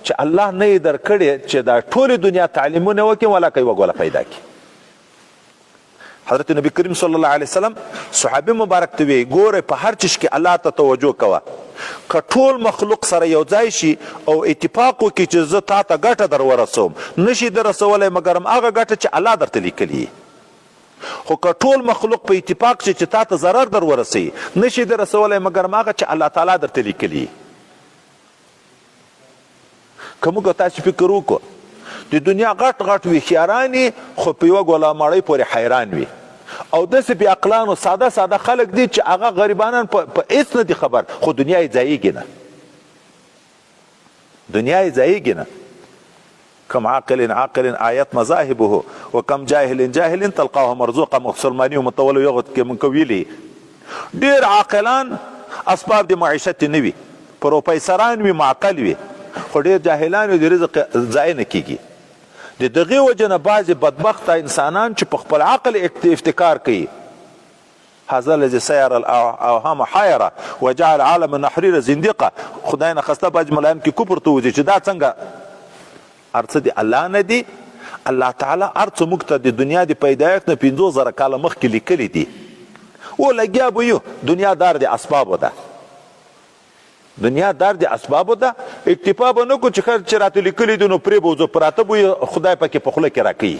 چې الله نه یې درکړې چې دا ټولې دنیا تعلیمونه وکړي ولا کوي وګوله پیدا کړي. حضرت نبی کریم صلی الله علیه وسلم صحابي مبارک ته وی ګوره په هر چیز کې الله ته توجه کوه که ټول مخلوق سره یو ځای شي او اتفاق وکړي چې زه تا ته ګټه در ورسوم نشي در رسولی مګر هغه ګټه چې الله درته لیکلي خو که ټول مخلوق په اتفاق شي چې تا ته ضرر در ورسوي نشي در رسولی مګر هغه چې الله تعالی درته لیکلي. که موږ تاسې فکر وکړو د دنیا غټ غټ ویښیاران خو په یوه ګوله پورې حیران وي او داسې بې عقلانو ساده ساده خلک دي چې هغه غریبانان په هېڅ نه دي خبر خو دنیا یې ځایږي نه دنیا یې ځایږي نه. کم عاقل عاقل آیت مذاهبه وکم جاهل جاهل تلقاه مرزوقا مسلماني متول یو کې مونږ ویلي ډېر عاقلان اسباب د معیشت نه وي پروفیسران وي معقل وي خو ډېر جاهلان وي د رزق ضایع نه کېږي. د دغې وجه نه بعضې بدبخته انسانان چې په خپل عقل افتکار کوي هذا الذي سير الاوهام حیره وجعل عالم النحرير زندقه خدای نه خسته بعضې ملایان کې کفر ته وځي چې دا څنګه هر څه د الله نه دي. الله تعالی هر څه موږ ته د دنیا د پیدایښت نه 50,000 کاله مخکې لیکلي دي و لګیا به یو دنیا دار د اسبابو ده دنیا دار د اسبابو ده اکتفا به نه کړو چې خیر چې راته لیکلي دي نو پرې به وځو پراته به خدای پکې په خوله کې راکوي.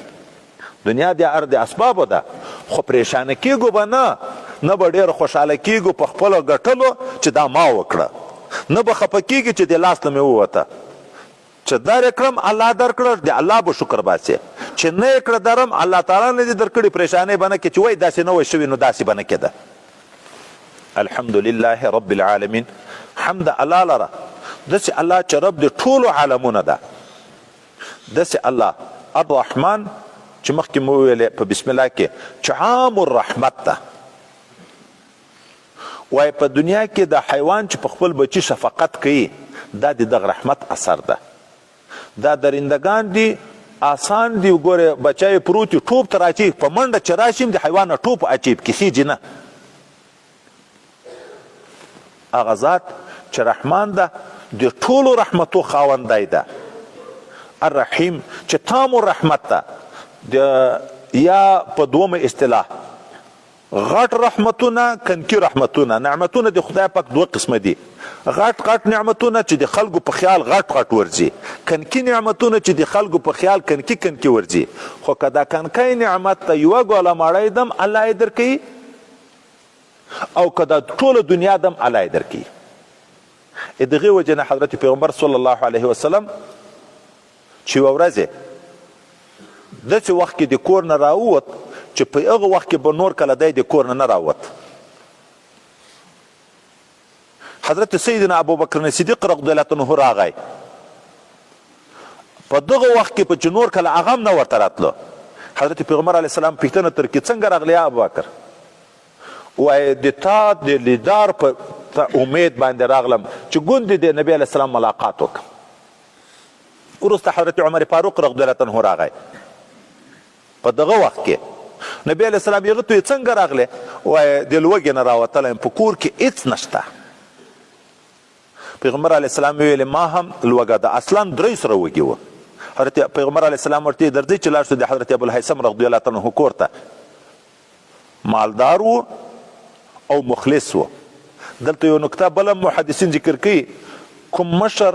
دنیا د هر د اسبابو ده خو پریشانه کېږو به نه به ډېر خوشحاله کېږو په خپلو ګټلو چې دا ما وکړه نه به خفه کېږي چې د لاس نه مې ووته چې در کړم الله درکړه د الله به شکر باسي چې نه یې کړه درم الله تعالی نه دې درکړي پریشانۍ به نه کړي چې وایي داسې نه وی شوي نو داسې به نه کېده. الحمدلله رب العالمین حمد الله لره داسې الله چې رب د ټولو عالمونه ده داسې الله الرحمن چې مخکې مو ویلې په بسم الله کې چې عام الرحمت ده وایي په دنیا کې د حیوان چې په خپل بچي شفقت کوي دا د دغه رحمت اثر ده. دا درندگان دي آسان دي وګوره بچی پروت ټوپ ته راچي په منډه چې راشي د حیوان نه ټوپ اچي کسیږي نه. هغه ذات چې رحمان ده د ټولو رحمتو خاوندی ده. الرحیم چې تام الرحمت ده یا په دومه اصطلاح غټ رحمتونه کنکی رحمتونه نعمتونه د خدای پاک دوه قسمه دي غټ غټ نعمتونه چې د خلکو په خیال غټ غټ ورځي کنکی نعمتونه چې د خلکو په خیال کنکی کنکی ورځي خو که دا کنکی نعمت ته یوه ګوله ماړی دم الله یې درکوي او که دا ټوله دنیا دم الله یې درکوي. دغې وجې نه حضرت پیغمبر صلی الله علیه وسلم چې یوه ورځ داسې وخت کې د کور نه راووت چې په هغه وخت کې به نور کله دی د کور نه راووت. حضرت سیدنا ابوبکر صدیق رضی الله عنه راغی په دغه وخت کې په چې نور کله هغه هم نه ورته راتلو. حضرت پیغمبر علیه السلام پوښتنه تر کې څنګه راغلی یا ابوبکر وایي د تا د لیدار په امید باندې راغلم چې ګوندې د نبی علیه السلام ملاقات وکړم. وروسته حضرت عمر فاروق رضی الله عنه راغی په دغه وخت کې نبی علیه السلام یې ته څنګه راغلی وایي د لوږې نه راوتلی یم په کور کې هېڅ نشته. پیغمبر علیه السلام ویلې ما هم لوږه ده اصلا درې سره وږي وه. حضرت پیغمبر علیه السلام ورته درځئ چې لاړ شو د حضرت ابوالهیثم رضی الله عنه کور ته مالدار و او مخلص و. دلته یو نکته بله محدثین ذکر کوي کوم مشر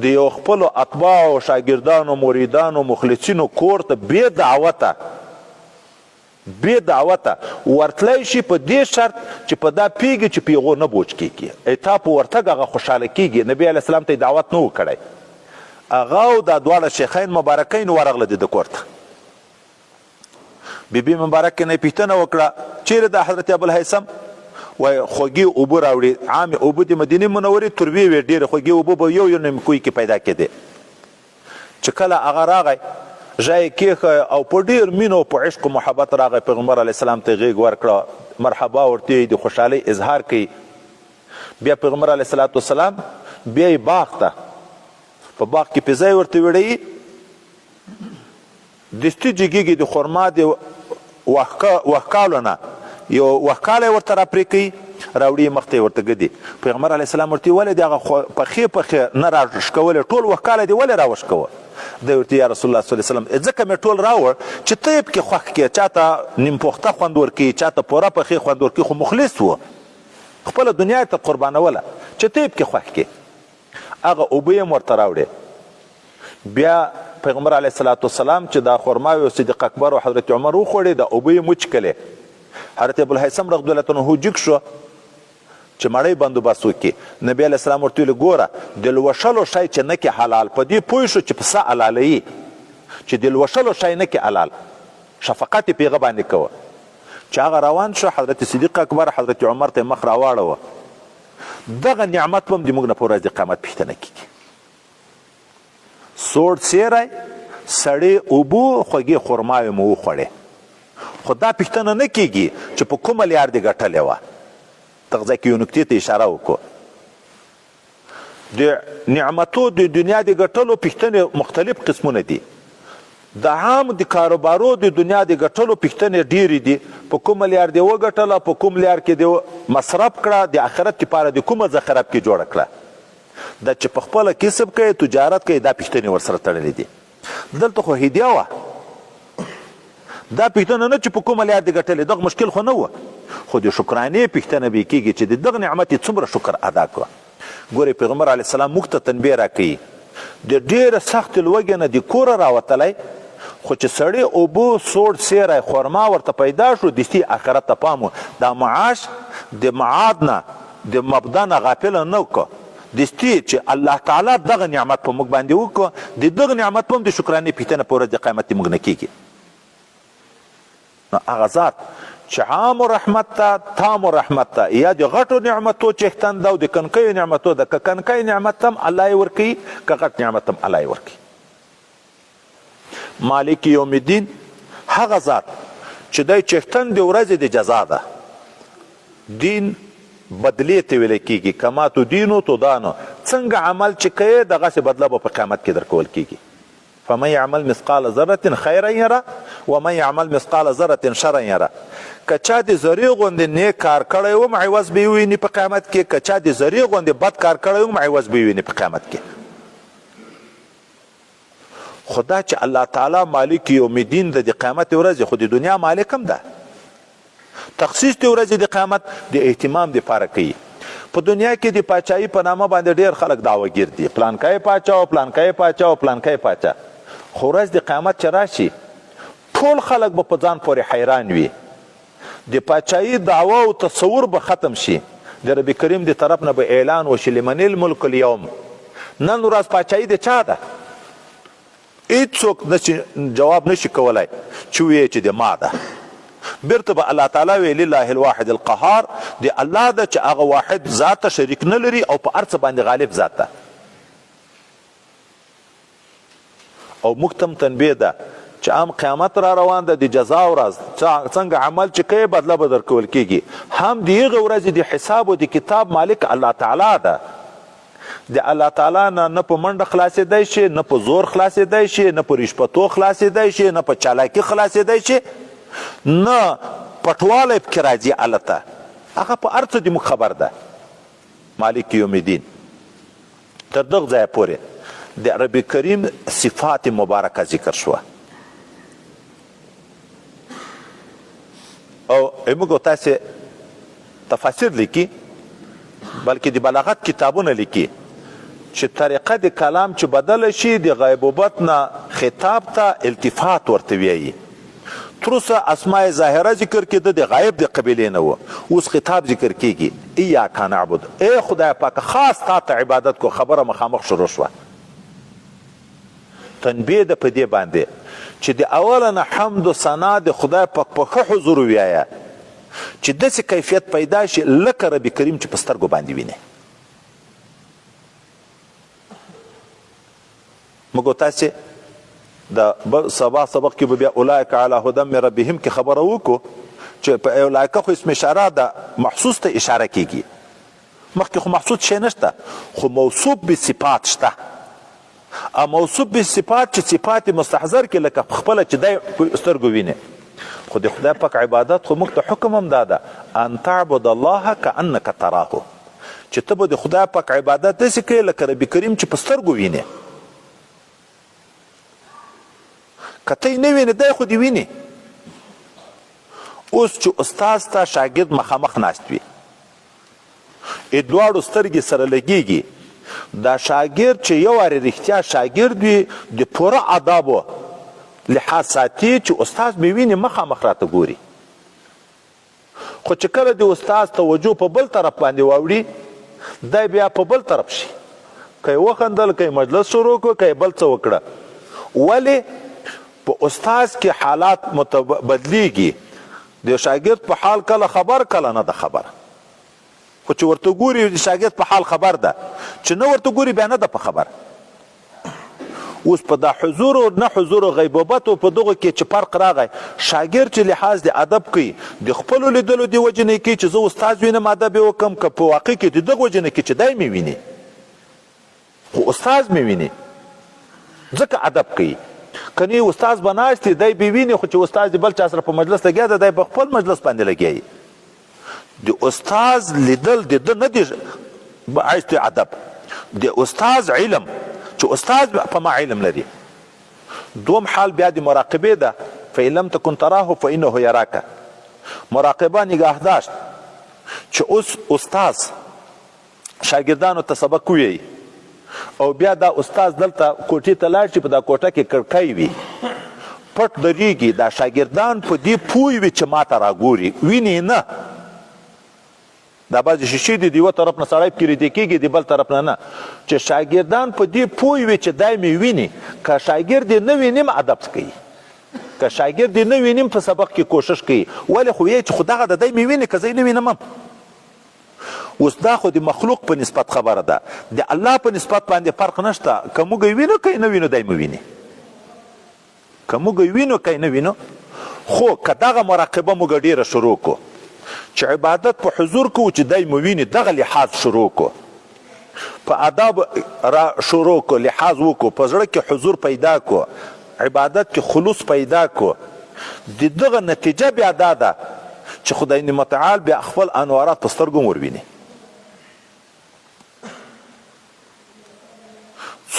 د یو خپلو اتباعو شاګردانو مریدانو مخلصینو کور ته بې دعوته ورتلی شي په دې شرط چې په دا پیږي چې په هغو نه بوج کېږي تا په ورتګ هغه خوشحاله کېږي. نبي علیه السلام ته یې دعوت نه و کړی هغه او دا دواړه شیخین مبارکین ورغله د کور ته. بیبي مبارکه نه یې پوښتنه وکړه چیرې د حضرت ابوالهیثم وایي خوږې اوبه راوړي عامې اوبه د مدینې منورې تروې وې ډېرې خوږې اوبه به یو نیم کوی کې پیدا کېدې. چې کله هغه راغی ژای کېښه او په ډېر مینو په عشق و محبت راغی پیغمبر علیه السلام ته غېږ ورکړه مرحبا ورته د خوشحالۍ اظهار کوي. بیا پیغمبر علیه الصلاة والسلام بیا یې باغ ته په باغ کې په ځای ورته وړی دستي جګېږي د خرما د وښکالو نه یو وښکالی ورته راپرې کوي راوړي مخ ته ورته ږدي. پیغمبر علیه السلام ورته ولې دې هغه پخې نه راوشکولې ټول وښکاله دې ولې راوشکوه؟ دی ورته یا رسول الله صلی الله علیه وسلم ځکه مې ټول راوړ چې ته یې پکې خوښ کړې، چاته نیم پوخته خوند ورکوي، چاته پوره پخې خوند ورکوي، خو مخلص و، خپله دنیا ته قربانوله چې ته یې پکې خوښ کړې. هغه اوبه یې ورته راوړې. بیا پیغمبر علیه الصلاة والسلام چې دا خرماوي او صدیق اکبر او حضرت عمر وخوړې، د اوبه یې وچکلې. حضرت ابوالهیثم رضی الله عنه جګ شو چې مړی بندوبست وکړي. نبی علیه السلام ورته ویل ګوره د لوشلو شی چې نه کې حلال، په دې پوه شو چې پسه حلالوي، چې د لوشلو شی نه کې حلال، شفقت یې په هغه باندې کوه. چې هغه روان شو، حضرت صدیق اکبر حضرت عمر ته مخ راواړوه. دغه نعمت به هم د موږ نه په ورځ د قیامت پوښتنه کېږي. سوړ سیری، سړې اوبه، خوږې خرماوې مو وخوړې، خو دا پوښتنه نه کېږي چې په کومه لار دې ګټلې وه. دغه ځای کې یو نکتې ته اشاره وکړو. د نعمتو د دنیا د ګټلو پوښتنې مختلف قسمونه دي. د عام د کاروبارو د دنیا د ګټلو پوښتنې ډېرې دي. په کومه لار دې وګټله، په کوم لار کې دې مصرف کړه، د آخرت لپاره د کومه ذخیره کې جوړه کړه. دا چې په خپله کسب کوي، تجارت کوي، دا پوښتنې ورسره تړلې دي. دلته خو هدیه وه، دا پوښتنه نه چې په کومه لار دې ګټلې، دغه مشکل خو نه وه، خو د شکرانې پوښتنه به کېږي چې د دغه نعمت یې څومره شکر ادا کړه. ګورې پیغمبر علیه السلام موږ ته تنبیه راکوي د ډېره سختې لوږې نه د کوره راوتلی، خو چې سړی اوبه، سوړ سیری، خرما ورته پیدا شو، دستي آخرت ته پام و. دا معاش د معاد نه، د مبدا نه غافله نه وکړه، دستي چې الله تعالی دغه نعمت په موږ باندې وکړه، د دغه نعمت په هم د شکرانې پوښتنه په ورځ د قیامت د موږ نه کېږي. نو هغه ذات چې عام رحمت ته، تام رحمت ته، یا د غټو نعمتو چښتن ده او د کنکیو نعمتو ده، که کنکی نعمت هم الله یې ورکوي، که غټ نعمت هم الله یې ورکوي. مالک یوم الدین هغه ذات چې دی چښتن د ورځې د جزا ده. دین بدلې ته ویل کېږي، کما تو دینو تو دانو، څنګه عمل چې کوې دغسې بدله به په قیامت کې درکول کېږي. فمن يعمل مثقال ذره خیرا یره ومن يعمل مثقال ذره شرا یره. که چا د ذرې غوندې نیک کار کړی وم عوض به یې وویني په قیامت کې، که چا د ذرې غوندې بد کار کړی وم عوض به یې وویني په قیامت کې. خدا چې الله تعالی مالک یوم الدین د قیامت ورځ، خو د دنیا مالک هم ده. تخصیص د ورځې د قیامت د اهتمام دپاره کوي. په دنیا کې د پاچاهي په نامه باندې ډېر خلک دعوهګیر دي، پلانکی پاچا او پلانکی پاچا او پلانکی پاچا. خو ورځ د قیامت چې راشي، ټول خلک به په ځان پورې حیران وي. د پاچاهي دعوه او تصور به ختم شي. د رب کریم د طرف نه به اعلان وشي لمن الملک اليوم، نن ورځ پاچاهي د چا ده؟ هیڅوک جواب نشي کولی چې ویې چې د ما ده. بیرته به الله تعالی وی لله الواحد القهار، د الله ده چې هغه واحد ذات ته شریک نه لري او په هر څه باندې غالب ذات ده. او موږ ته هم تنبیه ده چې عام قیامت را روان ده، د جزا ورځ، څنګه عمل چې کوې بدله به درکول کېږي. هم د هغې ورځې د حساب او د کتاب مالک الله تعالی ده. د الله تعالی نه په منډه خلاصېدی شي، نه په زور خلاصېدی شي، نه په رشوتو خلاصېدی شي، نه په چالاکي خلاصېدی شي، نه پټوالی پکې راځي. هلته هغه په هر څه د موږ خبر ده. مالک یوم الدین تر دغه ځایه پورې د رب کریم صفات مبارکه ذکر شوه. او موږ تاسې تفاسیر لیکي، بلکې د بلاغت کتابونه لیکي چې طریقه د کلام چې بدله شي، د غیبوبت نه خطاب ته التفات ورته ویایي. تر اوسه اسماء ظاهره ذکر کېده، د غایب د قبیلې نه و، اوس خطاب ذکر کېږي. ایاک نعبد، ای خدای پاک خاص تا ته عبادت کو. خبره مخامخ شروع شوه. تنبیه ده په دې باندې چې د اوله نه حمد و ثنا د خدای پاک په ښه حضور ووایه، چې داسې کیفیت پیدا شي لکه رب کریم چې په سترګو باندې وینې. موږ تاسې د سبا سبق کې به بیا اولئک علی هدی من ربهم کې خبره وکړو چې په اولئک خو اسم اشاره ده، محسوس ته اشاره کېږي. مخکې خو محسوس شی نشته، خو موصوف بصفات شته. موصوف بصفات چې صفات مستحضر کې لکه خپله چې دی په سترګو وینې، خو د خدای پاک عبادت خو موږ ته حکم هم دا ده ان تعبد الله کانک تراه، چې ته به د خدای پاک عبادت داسې کوې لکه ربي کریم چې په سترګو وینې. که ته یې نه وینې دی خو دې وینې. اوس چې استاذ ته شاګرد مخامخ ناست وي، دواړو سترګې سره لګېږي، دا شاګرد چې یو وارې رښتیا شاګرد وي د پوره آدابو لحاظ ساتي چې استاذ مې ویني مخامخ راته ګوري. خو چې کله د استاذ توجه په بل طرف باندې واوړي دی بیا په بل طرف شي، که یې وخندل، که یې مجلس شروع کړو، که یې بل څه وکړه. ولې په استاذ کې حالات بدلیږي. د شاګرد په حال کله خبر کله نه ده خبر، خو چې ورته ګوري د شاګرد په حال خبر ده، چې نه ورته ګوري بیا نه ده په خبر. اوس په دا حضور او نه حضور او غیبوبت او په دغه کې چې فرق راغی، شاګرد چې لحاظ د ادب کوي د خپلو لیدلو د وجې نه کوي چې زه استاد وینم ادب یې وکړم، که په واقع کې د دغه وجې نه کوي چې دی مې ویني خو استاد مې ویني ځکه ادب کوي. که نه استاد به ناست دی دی به ویني، خو چې استاد د بل چا سره په مجلس لګیا ده دی په خپل مجلس باندې لګیایي. د استاد لیدل د ده نه دی باعث د ادب، د استاد علم چې استاد په ما علم لري. دوم حال بیا د مراقبې ده، فإن لم تكن تراه فإنه یراک. مراقبه نگهداشت چې اوس استاد شاګردانو ته سبق ووایي او بیا دا استاد دلته کوټې ته لاړ شي، په دا کوټه کې کړکۍ وي پټ درېږي، دا شاګردان په دې پوه وي چې ما ته راګوري، ویني نه. دا بعضې شیشې دي د یوه طرف نه سړی پکې ریدې کېږي د بل طرف نه، چې شاګردان په دې پوه وي چې دی مې ویني. که شاګرد یې نه وینم ادب کوي، که شاګرد یې نه وینم په سبق کې کوشش کوي. ولې خو یې چې خو دغه د دی مې ویني، که زه یې نه وینم هم. اوس دا خو د مخلوق په نسبت خبره ده، د الله په نسبت باندې فرق نشته. که موږ یې وینو که یې نه وینو دی مې ویني، که موږ یې وینو که یې نه وینو. خو که دغه مراقبه موږ ډېره شروع کړو چې عبادت په حضور کوو چې دی مو ویني، دغه لحاظ شروع کړو، په آداب را شروع کړو، لحاظ وکړو، په زړه کې حضور پیدا کړو، عبادت کې خلوص پیدا کړو، د دغه نتیجه بیا دا ده چې خدای متعال بیا خپل انوارات په سترګو ورویني.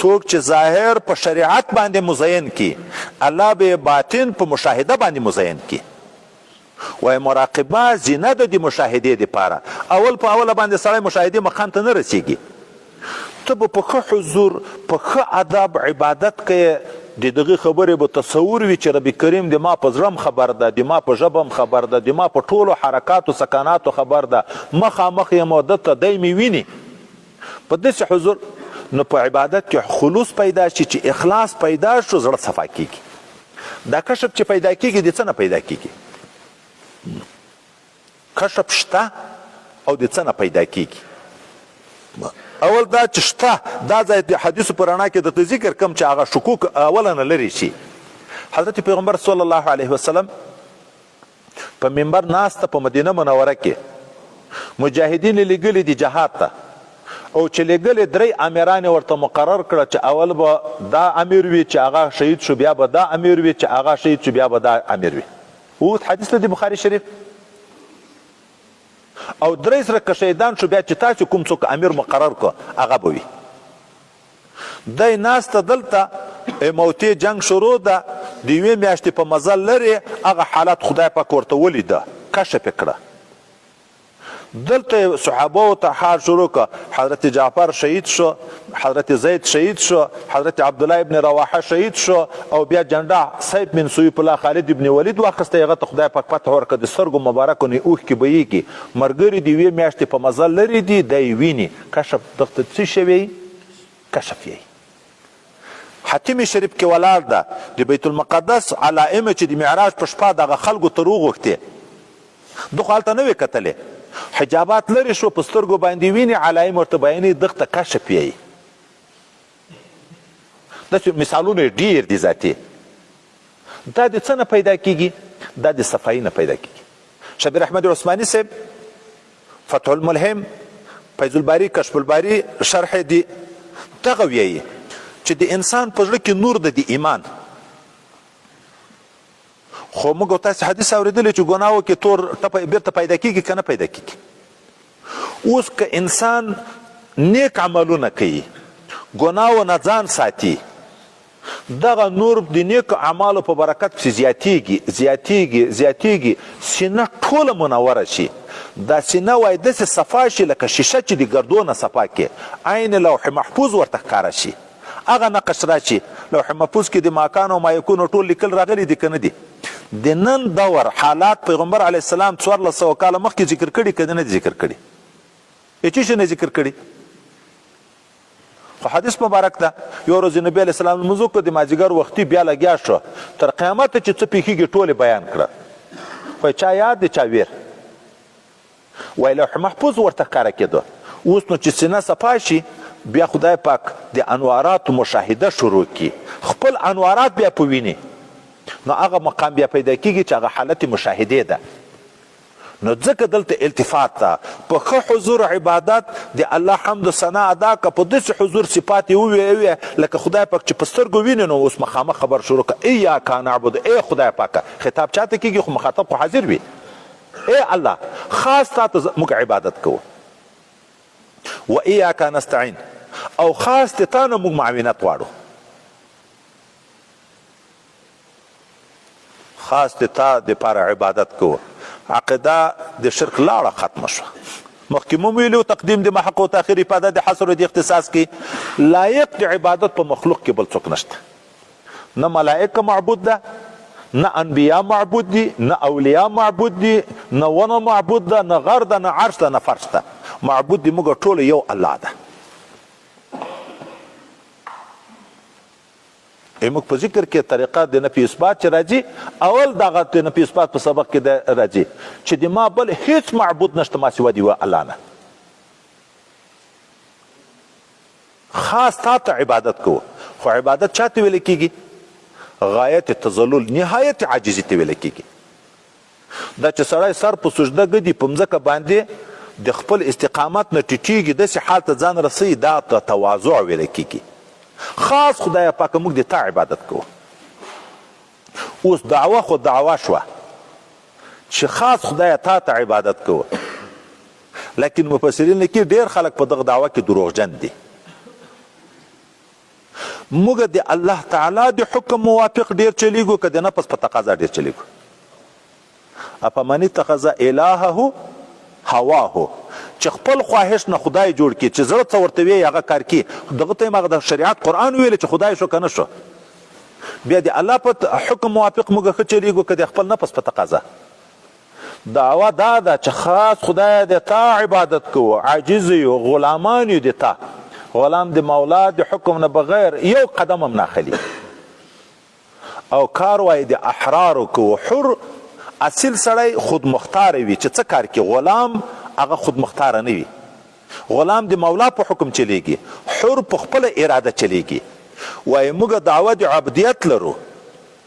څوک چې ظاهر په شریعت باندې مزین کی، الله به باطن په مشاهده باندې مزین کی. وای مراقبه زینه ده د مشاهدې دپاره. اول په اوله باندې سړی مشاهدې مقام ته نه رسیږي. ته به په ښه حضور په ښه ادب عبادت کوې، د دغې خبرې به تصور وي چې ربي کریم د ما په زړه خبر ده، د ما په ژبه خبر ده، د ما په ټولو حرکاتو سکناتو خبر ده، مخامخ یم او دته دی مې ویني. په داسې حضور نو په عبادت کې خلوص پیدا شي، چې اخلاص پیدا شو، زړه صفا کېږي. دا کشف چې پیدا کېږي د څه نه پیدا کېږي؟ کشف شته او د څه نه پیدا کېږي؟ اول دا چې شته، دا ځای د حدیثو په رڼا کې درته ذکر کوم چې هغه شکوک اوله نه لرې شي. حضرت پیغمبر صلی الله علیه وسلم په منبر ناسته په مدینه منوره کې مجاهدین لېږلي دي جهاد ته، او چې لېږلي درې امیران ورته مقرر کړه چې اول به دا امیر وي چې هغه شهید شو، بیا به دا امیر وي چې هغه شهید شو، بیا به دا امیر وي. اوږد حدیث دی بخاري شریف. او درې سره که شهیدان شو بیا چې تاسو کوم څوک امیر مقرر کړه هغه به وي. دی ناسته دلته موتې جنگ شروع ده، د یوې میاشتې په مزل لرې هغه حالات خدای پاک ورته ولیده، کشف یې کړه. دلته صحابو ته حال شروع کړه، حضرت جعفر شهید شو، حضرت زید شهید شو، حضرت عبدالله ابن رواحه شهید شو، او بیا جنډه سیف بن سیف الله خالد ابن ولید واخیسته، هغه ته خدای پاک فتح ورکړه، د سترګو مبارکو نه اوښکې بهیږي، ملګري د یوې میاشتې په مزل لرې دي، دی ویني. کشف دغته څه شوی؟ کشف یې حتیم شریف کې ولاړ ده، د بیت المقدس علائمه چې د معراج په شپه دغه خلکو ته روغوښتې، ده خو هلته نه وې کتلې، حجابات لرې شو، په سترګو باندې ویني، علائم ورته بیانوي، دغته کشف یې. داسې مثالونه ډېر دي ذاتي. دا د څه نه پیدا کېږي؟ دا د صفایي نه پیدا کېږي. شبیر احمد عثماني صاحب فتح الملهم، فیض الباری، کشف الباری شرح دی دغه ویایي چې د انسان په زړه کې نور ده د ایمان، خو موږ تاسې حدیث اورېدلی چې ګناه وکړي تور ټپه بېرته پیدا کېږي که نه پیدا کېږي. اوس که انسان نیک عملونه کوي، ګناهو نه ځان ساتي، دغه نور د نیکو اعمالو په برکت پسې زیاتېږي سینه ټوله منوره شي. دا سینه وایي داسې صفا شي لکه شیشه چې د ګردو نه صفا کې، عین لوح محفوظ ورته ښکاره شي. هغه نقش راشي لوح محفوظ کې د ماکان او مایکونو ټول لیکل راغلي دي که نه دي. د نن دور حالات پیغمبر علیه السلام 1400 کاله مخکې ذکر کړي که نه دي ذکر کړي؟ هېڅ شی نه ذکر کړي. خو حدیث مبارک ده یو ورځ نبي علیه السلام لمونځ وکړ، د مازدیګر وختي بیا لګیا شو، تر قیامته چې څه پېښېږي ټولې بیان کړه. خو چا یاد دی چا ویر، وایي لوح محفوظ ورته ښکاره کېده. اوس نو چې سینه صفا شي بیا خدای پاک د انواراتو مشاهده شروع کړي، خپل انوارات بیا په ویني، نو هغه مقام بیا پیدا کېږي چې هغه حالت مشاهدې ده. نو ځکه دلته التفات ده په ښه حضور عبادت د الله حمد و ثنا ادا که په داسې حضور صفات یې وویې لکه خدای پاک چې په سترګو ویني، نو اوس مخامخ خبر شروع که ایاک نعبد، ای خدای پاکه. خطاب چاته کېږي خو مخاطب خو حاضر وي. ای الله خاص تا ته موږ عبادت کوو. و ایاک نستعین، او خاص د تا نه موږ معاونت غواړو، خاص د تا دپاره عبادت کوو. عقیده د شرک لاړه ختمه شوه. مخکې مو ویلو تقدیم د محق و تاخیر افاده د حصر و د اختصاص کې لایق د عبادت په مخلوق کې بل څوک نشته. نه ملائکه معبود ده، نه انبیا معبود دي، نه اولیاء معبود دي، نه ونه معبود ده، نه غر ده، نه عرش ده، نه فرش ده. معبود دي موږ ټول یو الله ده. موږ په ذکر کې طریقه د نفي اثبات چې راځي، اول دغه د نفي اثبات په سبق کې راځي چې د ما بل هیڅ معبود نشته ما سوا دی الله نه. خاص تا ته عبادت کوو. خو عبادت چا ته ویل کېږي؟ غایت تذلل، نهایت عاجزي ته ویل کېږي. دا چې سړی سر په سجده ګدي په مځکه باندې د خپل استقامت نه ټیټېږي، داسې حال ته ځان رسوي، دا ته تواضع ویل کېږي. خاص خدای پاک موږ د تا عبادت کوو. اوس دعوه خو دعوه شوه چې خاص خدای تا ته عبادت کوو، لیکن مفسرین لیکي ډېر خلک په دغه دعوه کې دروغجن دي. موږ د الله تعالی د حکم موافق ډېر چلیږو که د نفس په تقاضا ډېر چلیږو. افمن اتخذ الهه هواه، چې خپل خواهش نه خدای جوړ کړي، چې زړه څه ورته وي هغه کار کړي. دغه ته یې هغه د شریعت قرآن ویلی چې خدای شو که نه شو. بیا د الله په حکم موافق موږ ښه چلیږو که د خپل نفس په تقاضا. دعوه دا ده چې خاص خدای د تا عبادت کوو، عاجز یو، غلامان یو د تا. غلام د مولا د حکم نه بغیر یو قدم هم نه اخلي. او کار وایي د احرارو کوو. حر اصل سړی خود مختار وي چې څه کار کې. غلام هغه خود مختار نه وي. غلام د مولا په حکم چلیږي، حر په خپله اراده چلیږي. وایي موږ دعوه د عبدیت لرو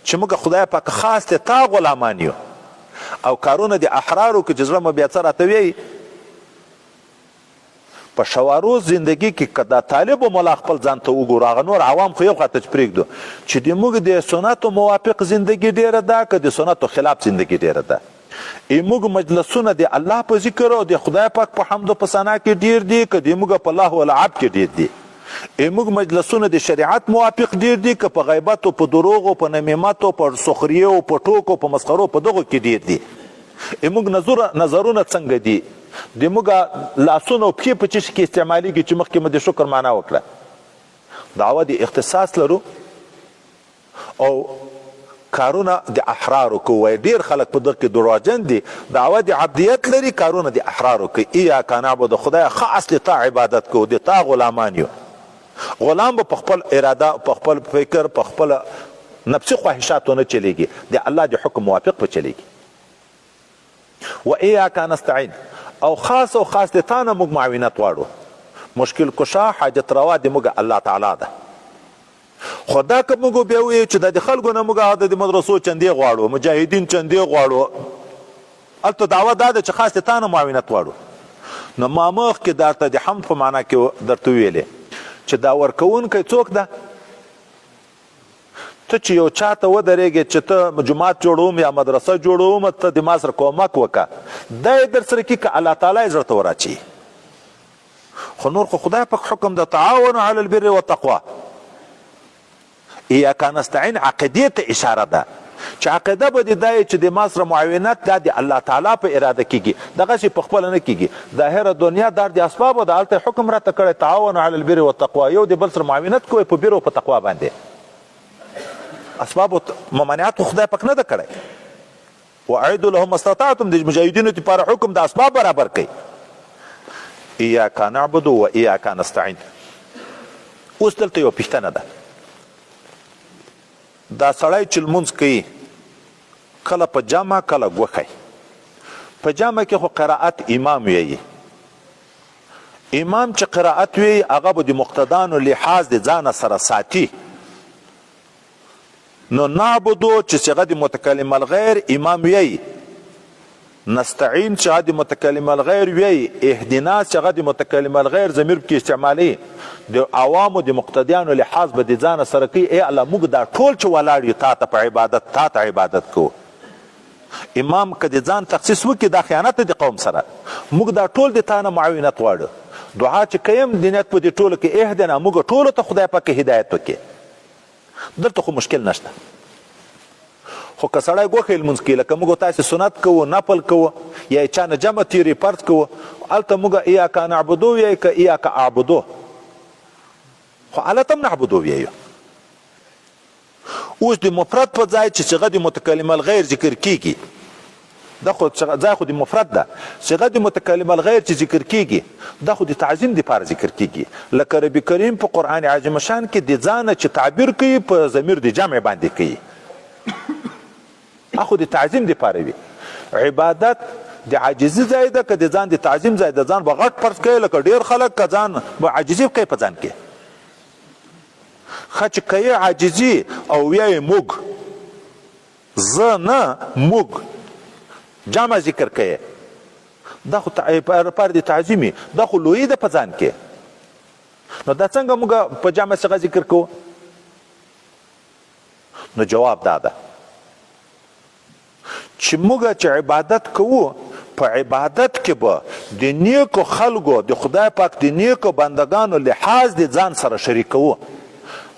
چې موږ خدای پاک خاص د تا غلامان یو. او کارونه د احرارو که چې زړه مو بیا څه راته وایي په شوارو زندگی کې که دا طالب و ملا خپل ځان ته وګورو، هغه نور عوام خو یو خواته پرېږدو چې د موږ د سنتو موافق زندگی ډېره ده که د سنتو خلاف زندگی ډېره ده. موږ مجلسونه د الله په ذکر او د خدای پاک په حمد و په ثنا کې ډېر دي که د موږ په لهو و لعب کې ډېر دي. موږ مجلسونه د شریعت موافق ډېر دي که په غیبت او په دروغ او په نمیمت او په سخریه او په ټوکو په مسخرو په دغو کې ډېر دي. موږ نظرونه څنګه دي؟ د موږ لاسونه او پښې په چیش کې استعمالیږي چې مخکې مو د شکر معنا وکړه. دعوه د اختصاص لرو او کارونه د احرارو کوو. ډېر خلک په دغه کې دروغجن دي. دعوه د عبدیت لري، کارونه د احرارو کوي. ایاک نعبد، خدای خاص د تا عبادت کوو، د تا غلامان یو. غلام به په خپل اراده، په خپل فکر، په خپل نفسي خواهشاتو نه چلیږي، د الله د حکم موافق به چلیږي. و ایاک نستعین، او خاص د تا نه موږ معاونت غواړو. مشکل کشا حاجت روا د موږ الله تعالی ده. خو دا که موږ بیا وایو چې د خلکو نه موږ د مدرسو چندې غواړو، مجاهدین چندې غواړو، هلته دعوه دا ده چې خاص د تا نه معاونت غواړو. نو ما مخکې درته د حمد په معنا کې درته ویلې چې دا ورکوونکی څوک ده؟ ته چې یو چا ته ودرېږې چې ته جومات جوړوم یا مدرسه جوړوم ته د ما سره کومک وکړه دا یې در سره کي که الله تعالی یې زړه ته وراچوي خو نور خو خدای پاک حکم د تعاون علی البر والتقوا ایاک نستعین عقیدې ته اشاره ده چې عقیده به دې دا چې د ما سره معاونت دا د الله تعالی په اراده کېږي دغسې په خپله نه کېږي ظاهره دنیا دا د اسبابو ده هلته حکم راته کړی تعاون علی البر والتقوا یو د بل سره معاونت کوئ په بر او په تقوا باندې اسبابو ممانعت خو خدای پاک نه ده کړی واعدوا لهم استطعتم د مجاهدینو دپاره حکم د اسباب برابر کوي ایاک نعبد و ایاک نستعین اوس دلته یو پوښتنه ده دا سړی چې لمونځ کوي کله په جمع کله ګوښی په جمع کې خو قرائت امام ویي امام چې قرائت ویي هغه به د مقتدانو لحاظ د ځانه سره ساتي نو نعبدو چې صيغه د متکلم الغیر امام ویي نستعین چې د متکلم الغیر ویي اهدنا چې د متکلم الغیر ضمیر کې استعمالي د عوامو د مقتدیانو لحاظ به د ځانه سره کوي ای الله موږ دا ټول چې ولاړ یو تا ته په عبادت تا ته عبادت کوو امام که د ځان تخصیص وکړي دا خیانت د قوم سره موږ دا ټول د تا نه معاونت غواړو دعا چې کویم د نیت په دې ټولو کې اهدنا موږ ټولو ته خدای پاک هدایت وکړي دلته خو مشکل نشته خو که سړی ګوښی لمونځ کوي لکه موږ تاسې سنت کوو نفل کوو یا چا نه جمع تیرې فرض کوو هلته موږ ایاک نعبدو ویایو که ایاک اعبدو خو هلته هم نعبدو ویایو اوس د مفرد په ځای چې صيغه د متکلم الغیر ذکر کیږي دا خو ځای خو د مفرد ده صيغه د متکلم الغیر چې ذکر کیږي دا خو د تعظیم دپاره ذکر کیږي لکه ربي کریم په قرآن عظیم شان کې د ځانه چې تعبیر کوي په ضمیر د جمع باندې کوي اخو د تعظیم دپاره وي عبادت د عاجزي ځای ده که د ځان د تعظیم ځای ده ځان به غټ فرض کوي لکه ډېر خلک که ځان به عاجزي کوي په ځان کې ښه چې که یې عاجزي او ویایې موږ زه نه موږ جمع ذکر کوي دا خو لپاره د تعظیمي دا خو لویي ده په ځان کې نو دا څنګه موږ په جمع څخه ذکر کوو نو جواب دا ده چې موږ چې عبادت کوو په عبادت کې به د نیکو خلکو د خدای پاک د نیکو بندگانو لحاظ د ځان سره شریکوو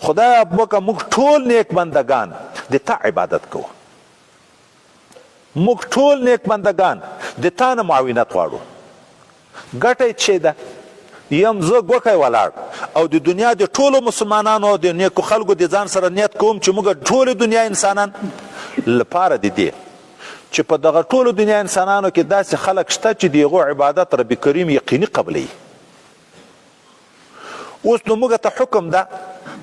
خدای وکړه موږ ټول نیک بندگان د تا عبادت کوو موږ ټول نیک بندگان د تا نه معاونت غواړو ګټه یې څه ده یم زه ګوښی ولاړ او د دنیا د ټولو مسلمانانو د نیکو خلکو د ځان سره نیت کوم چې موږ ټولې دنیا انسانان لپاره د دې چې په دغه ټولو دنیا انسانانو کې داسې خلک شته چې د هغو عبادت رب کریم یقیني قبلوي اوس نو موږ ته حکم ده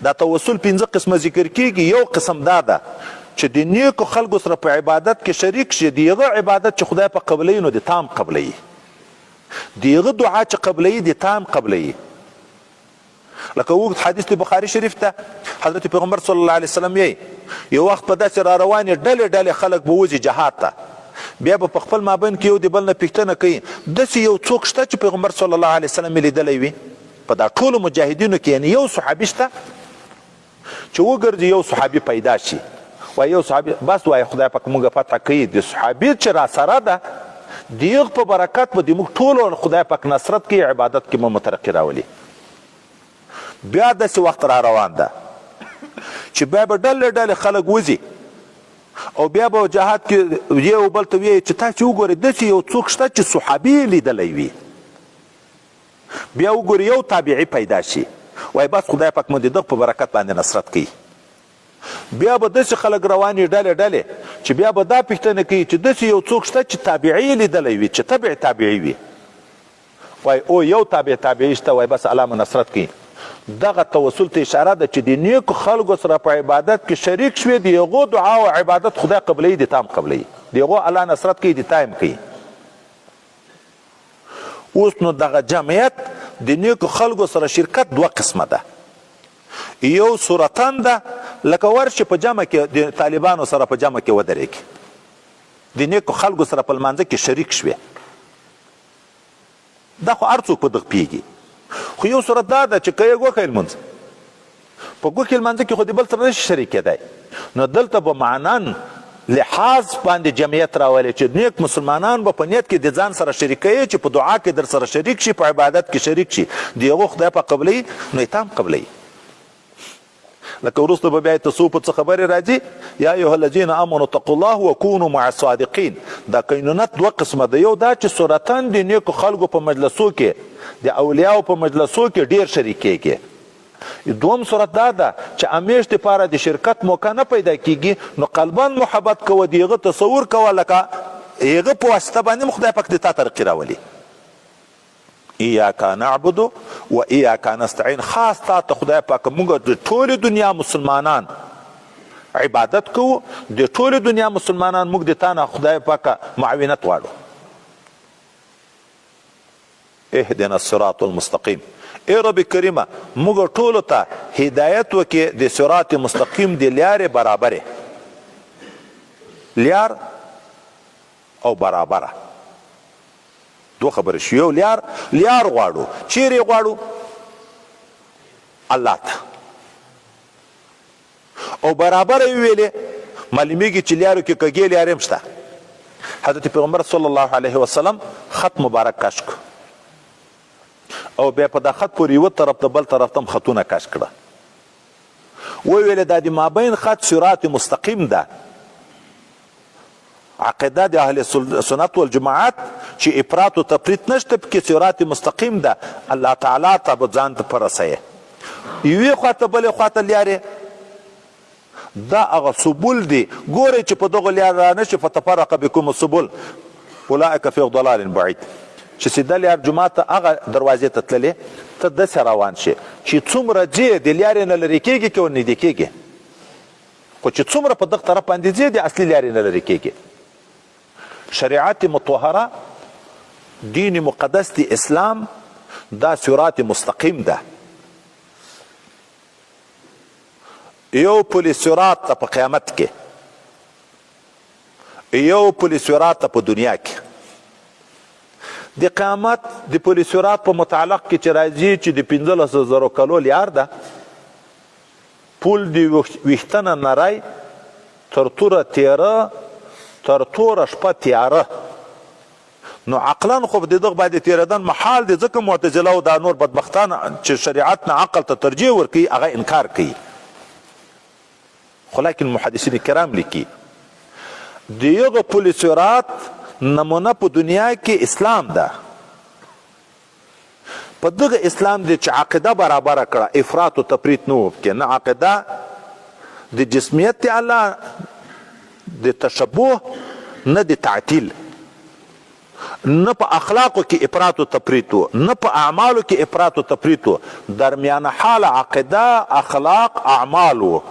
دا توسل 5 قسمه ذکر کیږي یو قسم دا ده چې د نیکو خلکو سره په عبادت کې شریک شي د هغه عبادت چې خدای په قبلوي نو د تام قبلوي د هغه دعا چې قبلوي د تام قبلوي لکه اوږد حدیث د بخاري شریف ته حضرت پیغمبر صلی الله علیه وسلم یې یو وخت په داسې را روانې ډلې ډلې خلک به وځي جهاد ته بیا به په خپل مابین کې یو د بل نه پوښتنه کوي داسې یو څوک شته چې پیغمبر صلی الله علیه وسلم یې لیدلی وي په دا ټولو مجاهدینو کې یعنې یو صحابي شته چې وګرځي یو صحابي پیدا شي وایي یو صحابي بس وایي خدای پاک موږ فتح کوي د صحابي چې را سره ده د هغه په برکت به د موږ ټولو خدای پاک نصرت کوي عبادت کې مو مترقي راولي بیا داسې وخت را روان ده چې بیا به ډلې ډلې خلک وځي او بیا به جهاد کې یو بل ته وایي چې تاسې وګورئ داسې یو څوک شته چې صحابي یې لیدلی وي بیا وګورئ یو تابعي پیدا شي وایي بس خدای پاک مو د دغه په برکت باندې نصرت کوي بیا به داسې خلک روانې ډلې ډلې چې بیا به دا پوښتنه کوي چې داسې یو څوک شته چې تابعي یې لیدلی وي چې تبع تابعي وي وایي او یو تابعي شته وایي بس الله مو نصرت کوي دغه توسل ته اشاره ده چې د نیکو خلکو سره په عبادت کې شریک شوي د هغو دعا او عبادت خدای قبلوي د تام قبلوي د هغو الله نصرت کوي د تایم کوي اوس نو دغه جمعیت د نیکو خلکو سره شرکت دوه قسمه ده یو صورتن ده لکه ورشي په جمع کې د طالبانو سره په جمع کې ودرېږي د نیکو خلکو سره په لمانځه کې شریک شوي دا خو هر څوک په دغه پوهېږي خو یو صورت دا ده چې که یې ګوښی لمونځ په ګوښي لمانځه کې خو د بل سره نشي شریک کېدی نو دلته به معنن لحاظ باندې جمعیت راولي چې نیک مسلمانان به په نیت کې د ځان سره شریکوي چې په دعا کې در سره شریک شي، په عبادت کې شریک شي، د هغو خدای په قبلوي نو یې تام قبلوي. لکه وروسته به بیا تصوف څه خبرې راځي، یا ایها الذین آمنوا اتقوا الله وکونوا مع الصادقین. دا کینونت دوه قسمه ده، یو دا چې صورتن د نیکو خلکو په مجلسو کې د اولیاو په مجلسو کې ډیر شریکېږي. دوم صورت دا ده چې همیش دپاره د شرکت موقع نه پیدا کیږي، نو قلبا محبت کوه، د هغه تصور کوه لکه هغه په واسطه باندې خدای پاک د تا ترقي راولي. ایاک نعبد و ایاک نستعین، خاص تا ته خدای پاک موږ د ټولې دنیا مسلمانان عبادت کوو، د ټولې دنیا مسلمانان موږ د تا نه خدای پاک معاونت غواړو. اهدنا الصراط المستقیم. ای رب کریمه موږ ټولو ته هدایت وکړې د صراط مستقیم د لیارې برابرې، لیار او برابره دو خبرې شو. یو لیار غواړو، چیرې غواړو؟ الله ته. او برابره یې ویلې معلومیږي چې لیارو کې کږې لیارې هم شته. حضرت پیغمبر صلی الله علیه وسلم خط مبارک کش کړ او بیا په دا خط پورې یوه طرف ته بل طرف ته هم خطونه کش کړه. وویلې دا د مابین خط صراط مستقیم ده. عقیده د اهل سنت والجماعت چې افراط و تفریط نشته پکې، صراط مستقیم ده. الله تعالی ته به ځان ته پرسوي. یوې خواته بلې خواته لیارې دا هغه سبل دي. ګورئ چې په دغه لیار رانشي فتفرق بکم السبل اولئک فی ضلال بعید. چې سیده لیار جومات ته هغه دروازې ته تللې، ته داسې روان شي چې څومره ځې د لیارې نه لرې کېږي که ورنږدې کېږي، خو چې څومره په دغه طرف باندې ځې د اصلي لیارې نه لرې کېږي. شریعت مطهره دین مقدس دی اسلام دا صراط مستقیم ده. یو پل صراط ته په قیامت کې، یو پل صراط ته په دنیا کې. د قیامت د پل صراط په متعلق کې چې راځي چې د 15,000 کلو لیار ده، پل د ویښته نه نری تر توره تیره تر توره شپه تیاره. نو عقلا خو د دغه باندې تیرېدن محال دی، ځکه معتزله او دا نور بدبختان چې شریعت نه عقل ته ترجیح ورکوي هغه انکار کوي. خو لیکن محدثین کرام لیکي د یغه پل صراط نمونه په دنیا کې اسلام ده. په دغه اسلام دی چې عقیده برابره کړه، افراط و تفریط نه و پکې، نه عقیده د جسمیت الله د تشبه، نه د تعطیل، نه په اخلاقو کې افراط و تفریط و، نه په اعمالو کې افراط و تفریط و. درمیانه حال عقیده، اخلاق، اعمال و.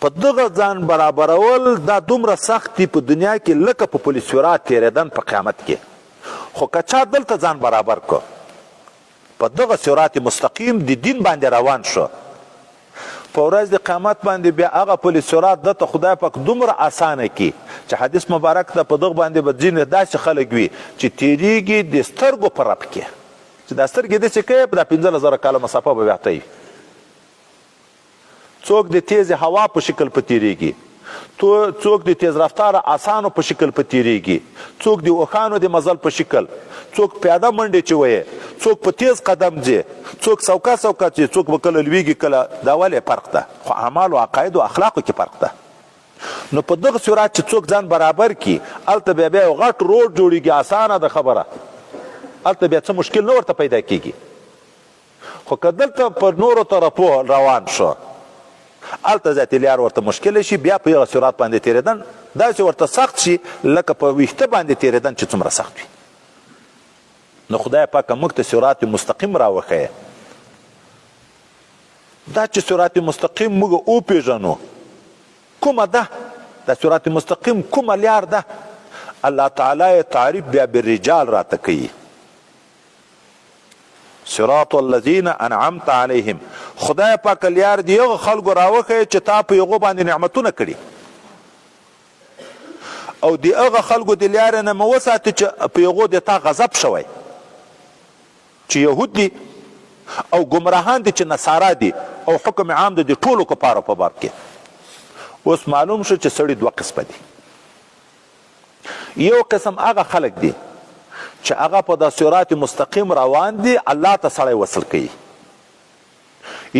په دغه ځان برابرول دا دومره سخت دي په دنیا کې لکه په پل صراط تیریدن په قیامت کې. خو که چا دلته ځان برابر کو، په دغه صراط مستقیم د دین باندې روان شو، په ورځ د قیامت باندې بیا هغه پل صراط دته خدای پاک دومره اسانه کی چې حدیث مبارک ده په دغه باندې به ځینې داسې خلک وي چې تیریږي د سترګو په رپ کې، چې دا سترګې داسې کوي په دا 15,000 کاله مسافه به بیا څوک د تیز هوا په شکل په تیریږي، څوک د تیز رفتار آسانو په شکل په تیریږي، څوک د اوښانو د مزل په شکل، څوک پیاده منډې چې وایي، څوک په تیز قدم ځي، څوک سوکا سوکا ځي، څوک به کله لویږي کله. دا ولې فرق ده؟ خو اعمال او عقاید او اخلاقو کې فرق ده. نو په دغه صورت چې څوک ځان برابر کړي، هلته بیا یو غټ روډ جوړېږي، اسانه ده خبره، هلته بیا څه مشکل نه ورته پیدا کېږي. خو که دلته په نورو طرفو روان شو، هلته ذاتي لیار ورته مشکل شي، بیا په یغه صراط باندې تیریدن داسې ورته سخت شي لکه په ویښته باندې تیریدن چې څومره سخت وي. نو خدای پاک موږ ته صراط مستقیم راوښیه. دا چې صراط مستقیم موږ وپېژنو کومه ده، دا صراط مستقیم کومه لیار ده، الله تعالی تعریف بیا بالرجال راته کوي. صراط الذین انعمت علیهم، خدای پاک لیار دی هغه خلکو راوښیه چې تا په هغو باندې نعمتونه کړي، او د هغه خلکو د لیارې نه مه وساتې چې په هغو د تا غضب شوی، چې یهود دي او ګمراهان دي چې نصارا دي، او حکم عام د ټولو کفارو په باب کې. اوس معلوم شو چې سړي دوه قسمه دي. یو قسم هغه خلک دي چې هغه په د صراط مستقیم روان دي، الله ته سړی وصل کوي.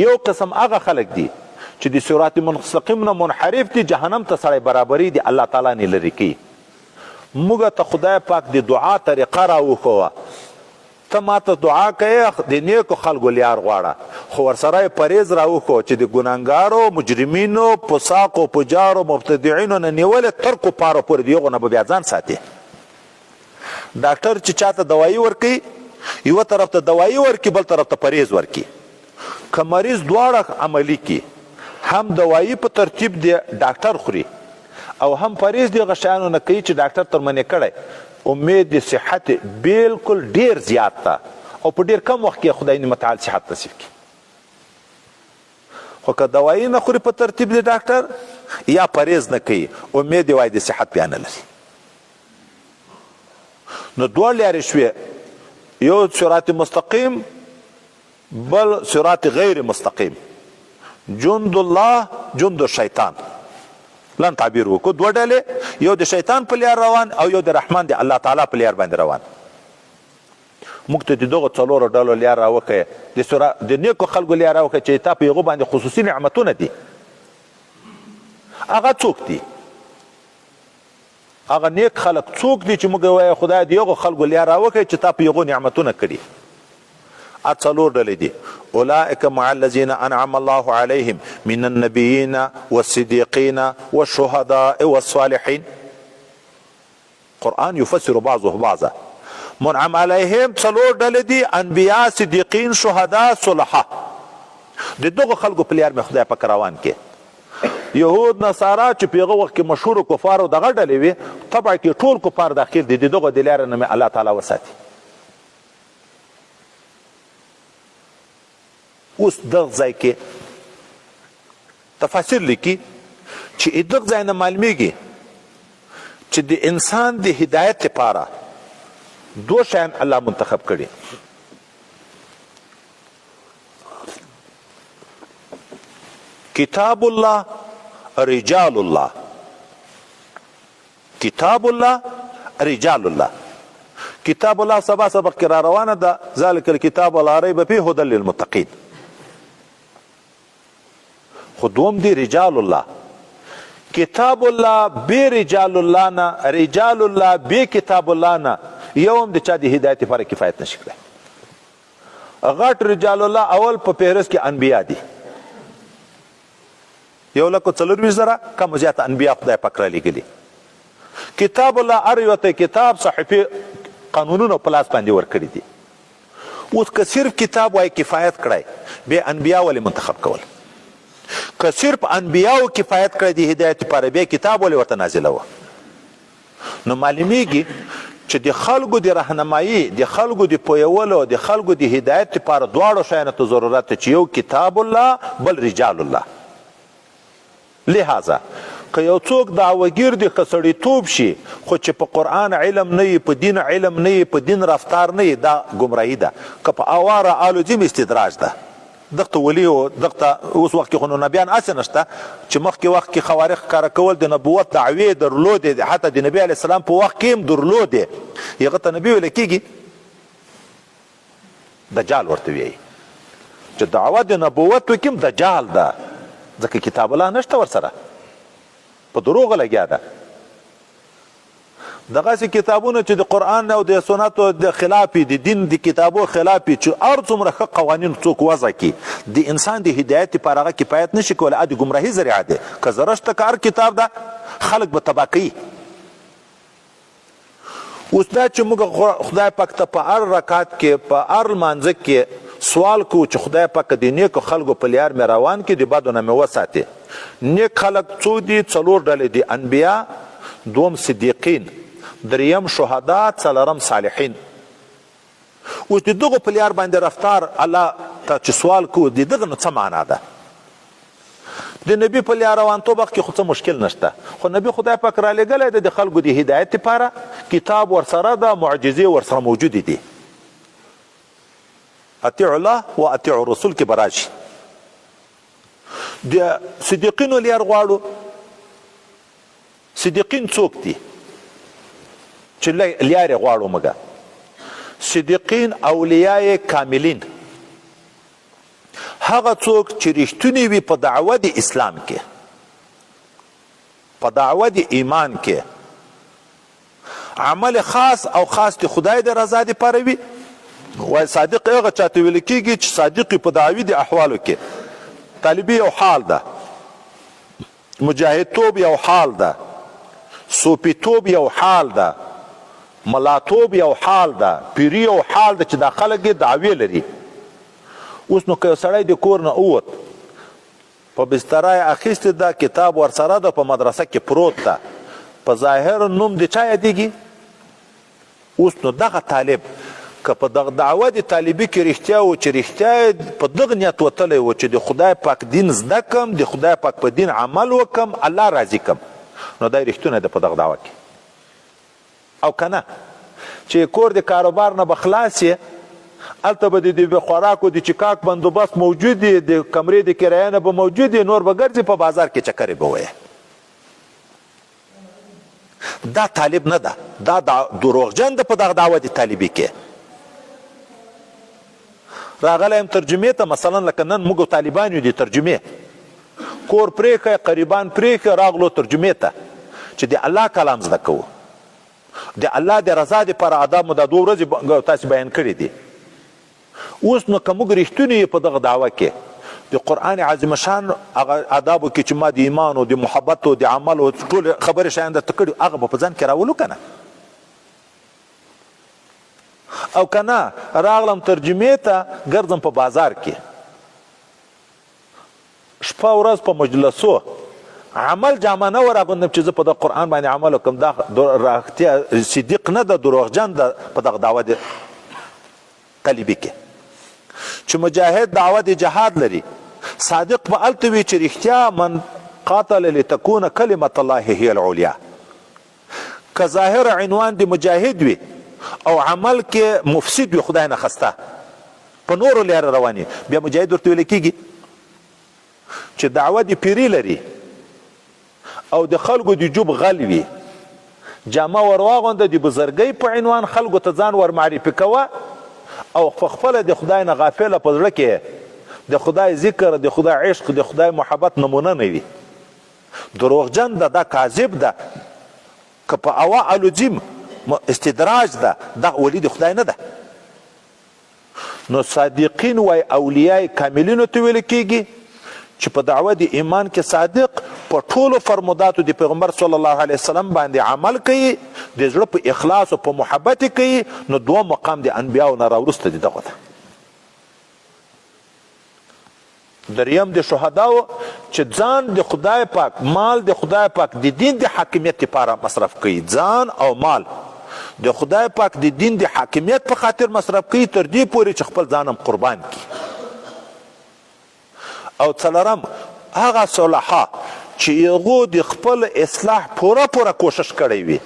یو قسم هغه خلک دي چې د صراط مستقیم نه منحرف دي، جهنم ته سړی برابري دي، الله تعالی نه لري کوي. موږ ته خدای پاک د دعا طریقه راوښوه. ته ماته دعا کوې، د نیکو خلکو لیار غواړه، خو ورسره یې پرهیز راوښوه چې د ګناهګارو، مجرمینو، فساقو، فجارو، مبتدعینو نه نیولې تر کفارو پورې د هغو نه به بیا ځان ساتي. ډاکټر چې چاته دوایي ورکوي، یوه طرف ته دوایي ورکي، بل طرف ته پرهیز ورکي. که مریض دواړه عملي کي، هم دوایي په ترتیب د ډاکټر خوري او هم پرهیز د هغه شیانو نه کوي چې ډاکټر تر منې کړی، امید د صحت بالکل ډیر زیات ده او په ډیر کم وخت کې خدای متعال صحت نصیب کړي. خو که دوایي نه خوري په ترتیب د ډاکټر یا پرهیز نه کوي، امید یې وایي د صحت بیا نه لري. نو دوه لارې شوې، یو صراط مستقیم، بل صراط غیر مستقیم. جند الله، جند الشیطان. لن تعبیر وکړو. دوه ډلې، یو د شیطان په لار روان او یو د رحمان د الله تعالی په لار باندې روان. موږ ته د دغو څلورو ډلو لار راوښیه، د نیکو خلکو لار راوښیه چې تا په هغو باندې خصوصي نعمتونه دي. هغه څوک دي؟ هغه نیک خلک څوک دي چې موږ وایو خدای د هغو خلکو لار راوښیه چې تا په هغو نعمتونه کړي؟ څلور ډلې دي. اولئک مع الذین انعم الله علیهم من النبیین والصدیقین والشهداء والصالحین. قرآن یفسر بعضه بعضا. منعم علیهم څلور ډلې دي، انبیا، صدیقین، شهدا، صلحا. د دغو خلکو په لار مې خدای پاک روان کې. یهود نصارا چې په هغه وخت کې مشهور کفارو دغه ډلې وي، طبعا کې ټول کفار داخل دي، د دغو د لارې نه مې الله تعالی وساتي. اوس دغه ځای کې تفاسیر لیکي چې دغه ځای نه معلومیږي چې د انسان د هدایت لپاره دو شیان الله منتخب کړي. کتاب الله، رجال الله. کتاب الله، رجال الله. کتاب الله سبا سبق کې را روانه ده، ذلک الکتاب لا ریب فیه هدی للمتقین. خو دوم دی رجال الله. کتاب الله بی رجال الله نه، رجال الله بی کتاب الله نه، یو هم د چا د هدایت لپاره کفایت نشي کړی. غټ رجال الله اول په فهرست کې انبیا دي، 1,40,000 کم زیات انبیا خدای پاک را لېږلي. کتاب الله هر یو ته کتاب، صحیفې، قانونونه په لاس باندې ورکړي دي. اوس که صرف کتاب وای کفایت کړی، بیا انبیا ولې منتخب کول؟ که صرف انبیاو کفایت کړی د هدایت لپاره، بیا کتاب ولې ورته نازلوه؟ نو معلومیږي چې د خلکو د رهنمایي، د خلکو د پویولو، د خلکو د هدایت لپاره دواړو شیانو ته ضرورت دی، چې یو کتاب الله، بل رجال الله. لہذا که یو څوک دعوګیر دی، که سړیتوب شي، خو چې په قرآن علم نه وي، په دین علم نه وي، په دین رفتار نه وي، دا ګمراهي ده. که په اواره آلو جیم استدراج ده. دغه ولی او دغه اوس وخت کې خو نبیان اسه نشته چې مخکې وخت کې خوارق کار کول د نبوت دعوی درلود، حتی د نبی علی السلام په وخت کې هم درلود. یغه ته نبی ویل کېږي دجال ورته وی چې دعوه د نبوت وکم دجال ده، ځکه کتاب الله نشته ورسره، په دروغ لګیا ده. دغه کتابونه چې د قرآن او د سنتو د خلاف دي، د دین د کتابو خلاف، چې هر څومره ښه قوانین څوک وضع کړي، د انسان د هدایت لپاره هغه کفایت نشي کولی. د ګمراهي ذریعه ده. که زره شته که هر کتاب ده، خلک به تباه کوي. اوس دا چې موږ خدای پاک ته په هر رکعت کې، په هر لمانځه کې سوال کوو چې خدای پاک د نیکو خلکو په لار مې روان کړي، د بدو نه مې وساتي. نیک خلک څو دي؟ څلور ډلې دي. انبیا، دوم صدیقین، دریم شهدا، څلورم صالحین. اوس د دغو په لار باندې رفتار الله ته چې سوال کوو، د دغه نو څه معنا ده؟ د نبی په لار روانتوب وخت کې خو څه مشکل نشته، خو نبی خدای پاک را لېږلی دی د خلکو د هدایت لپاره، کتاب ورسره ده، معجزې ورسره موجودې دي. اطیعوا الله و اطیعوا الرسول کې به راشي. د صدیقینو لار غواړو، صدیقین څوک دي چې لیارې غواړو موږ؟ صدیقین اولیاء کاملین هغه څوک چې رښتونی وي په دعوه د اسلام کې، په دعوه د ایمان کې، عمل خاص او خاص د خدای د رضا دپاره وي. وای صادق هغه چاته ویل کېږي چې صادق په دعوی د احوالو کې. طالبي یو حال ده، مجاهدتوب یو حال ده، صوفیتوب یو حال ده، ملاتوب یو حال ده، پیری یو حال ده چې دا خلک یې دعوې لري. اوس نو که یو سړی د کور نه ووت، په بستره یې اخیستې ده، کتاب ورسره ده، په مدرسه کې پروت ده، په ظاهر نوم د چا یادېږي؟ اوس نو دغه طالب که په دغه دعوه د طالبي کې رښتیا و چې رښتیا په دغه نیت وتلی و چې د خدای پاک دین زده کم، د خدای پاک په دین عمل وکم، الله راضي کم، نو دا رښتونه ده په دغه دعوه کې. او که نه چې کور د کاروبار نه به خلاص یې، هلته به د خوراکو د چکاک بندوبست موجود دی، د کمرې د کرایه نه به موجود دی، نور به ګرځې په بازار کې چکرې به وایې. دا طالب نه ده، دا دروغجن ده په دغه دعوه د طالبي کې. راغلی یم ترجمې ته، مثلا لکه نن موږ طالبان یو د ترجمې، کور پرېښی، قریبان پرېښی، راغلو ترجمې ته چې د الله کلام زده کوو، د الله د رضا دپاره آداب مو دا 2 ورځې تاسې بیان کړي دي. اوس نو که موږ رښتونی په دغه دعوه کې د قرآن عظیم شان هغه آدابو کې چې ما د ایمان او د محبت او د عمل او ټول خبرې شیان درته کړي، هغه به په ځان کې راولو که نه؟ او که نه راغلم ترجمې ته، ګرځم په بازار کې، شپه ورځ په مجلسو عمل جامه نه ورغوندم چې زه په دغه قرآن باندې عمل وکړم. دا راښتیا صدیق نه ده، دروغجن ده په دغه دعوه د طالبي کې. چې مجاهد دعوه د جهاد لري، صادق به هلته وي چې رښتیا من قاتل لتكون کلمة الله هي العلیا. که ظاهر عنوان د مجاهد وي او عمل کې مفسد وي، خدای نه خسته، په نورو لاره رواني، بیا مجاهد ورته ویل کېږي. چې دعوه د پیري لري او د خلکو د جوب غل وي، جامه ور واغونده، د بزرګۍ په عنوان خلکو ته ځان ور معرفي کوه، او په خپله د خدای نه غافله په زړه کې د خدای ذکر، د خدای عشق، د خدای محبت نمونه نه وي. دروغجن ده، دا کاذب ده، که په اوا الوجیم استدراج ده، دا ولی د خدای نه ده. نو صادقین وای اولیاء کاملینو ته ویل کېږي چې په دعوه د ایمان کې صادق په ټولو فرموداتو د پیغمبر صلی الله علیه وسلم باندې عمل کوي، د زړه په اخلاص او په محبت کوي. نو 2 مقام د انبیاو نه راوروسته دی دغه ده. دریم د شهداو چې ځان د خدای پاک، مال د خدای پاک د دین د حاکمیت لپاره مصرف کوي، ځان او مال د خدای پاک د دین د حاکمیت په خاطر مصرف کوي، تر دې پورې چې خپل ځانم قربان کړي. او څلورم هغه صلحا چې هغو د خپل اصلاح پوره کوشش کړی وي،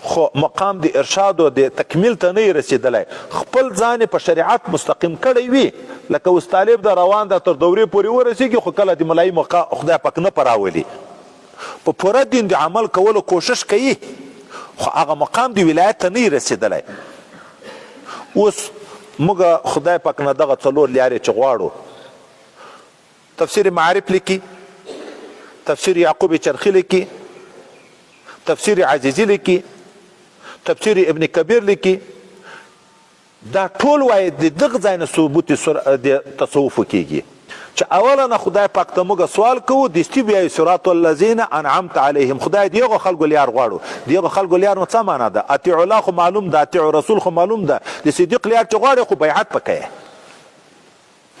خو مقام د ارشاد او د تکمیل ته نه رسیدلی، خپل ځان په شریعت مستقیم کړی وي. لکه اوس طالب د روان ده تر دورې پورې ورسېږي، خو کله د ملایي خدای پاک نه پراولي، په پوره دین د عمل کولو کوشش کوي، خو هغه مقام د ولایت ته نه رسیدلی. اوس موږ خدای پاک نه دغه 4 لارې چې غواړو، تفسیر معارف لیکي، تفسیر یعقوب چرخی لیکي، تفسیر عزیزی لیکي، تفسیر ابن کبیر لیکي، دا ټول وایي د دغه ځای نه ثبوت د تصوف کېږي. چې اوله نه خدای پاک ته موږ سوال کوو، دستي بیا صراط الذین انعمت علیهم، خدای دغه خلکو لیار غواړو. دغه خلکو لیار نو څه معنا ده؟ اطیعوا الله خو معلوم ده، اطیعوا رسول خو معلوم ده، د صدیق لیار چې غواړي خو بیعت پکې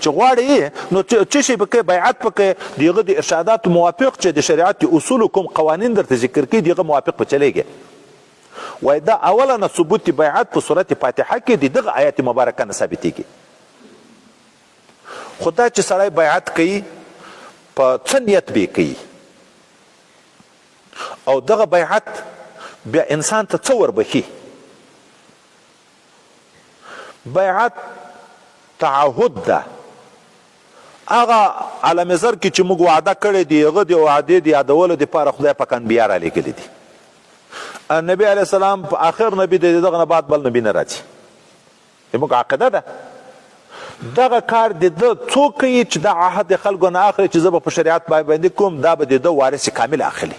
چې غواړي، نو څه شي پکې بیعت پکې، دغه د ارشادات موافق چې د شریعت اصول کوم قوانین درته ذکر کړي، دغه موافق په چلےږي. وای دا اوله نه ثبوت بیعت په سورت فاتحه کې دغه آیت مبارکه نه ثابتېږي. خدا چې سړی بیعت کوي په څه نیت به کوي، او دغه بیعت بیا انسان ته څه وربخي. بیعت تعهد ده، هغه عالم زر کې چې موږ وعده کړې دی، هغه د وعدې د یادولو دپاره خدای پاک انبیا را لېږلي دي. نبی علیه السلام په آخر نبی دی، دغه نه بعد بل نبی نه راځي. زموږ عقیده ده دغه کار د ده څوک کوي چې دا عهد د خلکو نه اخلي چې زه به په شریعت باندې کوم، دا به د ده وارث کامل اخلي.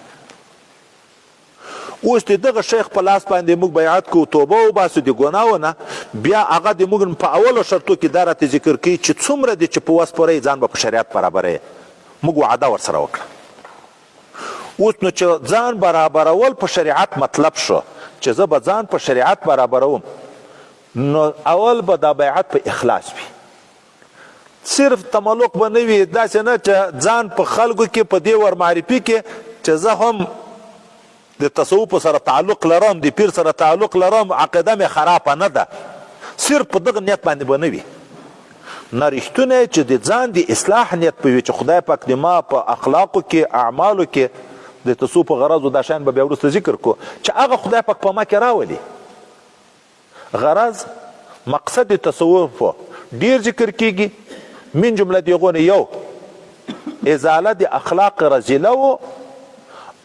اوس د دغه شیخ په لاس باندې موږ بیعت کوو، توبه وباسو د ګناهو نه، بیا هغه د موږ په اولو شرطو کې دا راته ذکر کوي چې څومره دی چې په وس پوره ځان به په شریعت برابروي. موږ وعده ورسره وکړه. اوس نو چې ځان برابرول په شریعت مطلب شو چې زه به ځان په شریعت برابروم، نو اول به دا بیعت په اخلاص وي. صرف تملق به نه وي، داسې نه چې ځان په خلکو کې په دې ور معرفي کې چې زه هم د تصوف سره تعلق لرم، د پیر سره تعلق لرم، عقیده مې خرابه نه ده. صرف په دغه نیت باندې به نه وي. نه رښتونی چې د ځان د اصلاح نیت به وي چې خدای پاک د ما په اخلاقو کې اعمالو کې د تصوف په غرضو دا شیان به بیا وروسته ذکر کو چې هغه خدای پاک په ما کې راولي. غرض مقصد تصوف ډیر ذکر کیږي، من جمله دیغو نه یو ازاله د اخلاق رذیله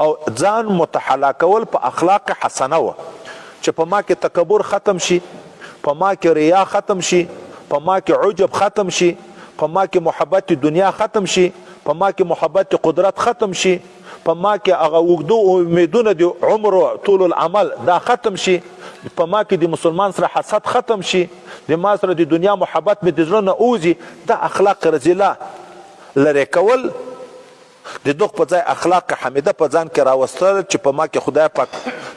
او ځان متحلا کول په اخلاق حسنه و چې په ما کې تکبر ختم شي، په ما کې ریا ختم شي، په ما کې عجب ختم شي، په ما کې محبت دنیا ختم شي، په ما کې محبت قدرت ختم شي، په ما کې هغه اوږدو امیدونه د عمر طول العمل دا ختم شي، په ما کې د مسلمان سره حسد ختم شي، د ما سره د دنیا محبت مې د زړه نه اوځي. دا اخلاق رذیله لرې کول، د دغه په ځای اخلاق حمیده په ځان کې راوستل چې په ما کې خدای پاک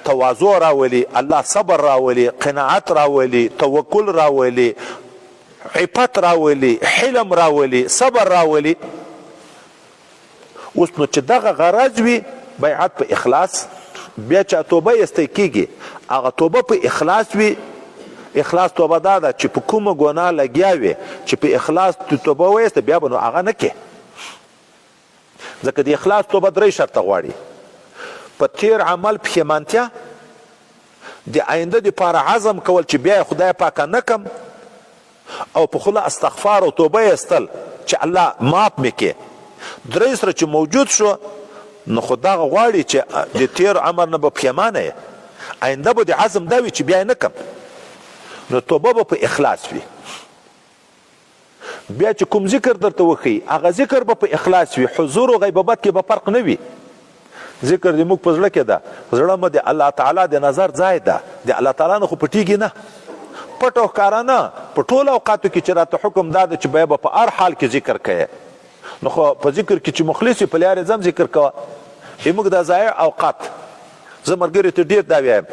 تواضع راولي، الله صبر راولي، قناعت راولي، توکل راولي، عفت راولي، حلم راولي، صبر راولي. اوس نو چې دغه غرض وي بیعت په اخلاص، بیا چې توبه ایستی کیږي هغه توبه په اخلاص وي. اخلاص توبه دا ده چې په کومه ګناه لګیا وي چې په اخلاص توبه وایسته، بیا به نو هغه نه کې. ځکه د اخلاص توبه درې شرطه غواړي: په تیر عمل پښیمانتیا، د آینده دپاره عزم کول چې بیا خدای پاکه نه کم، او په خوله استغفار او توبه ایستل چې الله معاف مې کې. درې سره چې موجود شو نو خو دغه غواړي چې د تیر عمر نه به پښیمانه یې، آینده به د عزم دا وي چې بیا نه کم، نو توبه به په اخلاص وي. بیا چې کوم ذکر درته وښي هغه ذکر به په اخلاص وي. حضور او غیبت کې به فرق نه وي. ذکر د موږ په زړه کې ده، زړه مو د الله تعالی د نظر ځای ده، د الله تعالی نه خو پټیږي نه، پټ او ښکاره نه. په ټولو اوقاتو کې چې راته حکم دا ده چې بیا به په هر حال کې ذکر کوې، نو خو په ذکر کې چې مخلص وي په لارې ځم ذکر کوه. موږ دا ضایع اوقات، زه ملګري ته ډېر دا وایم،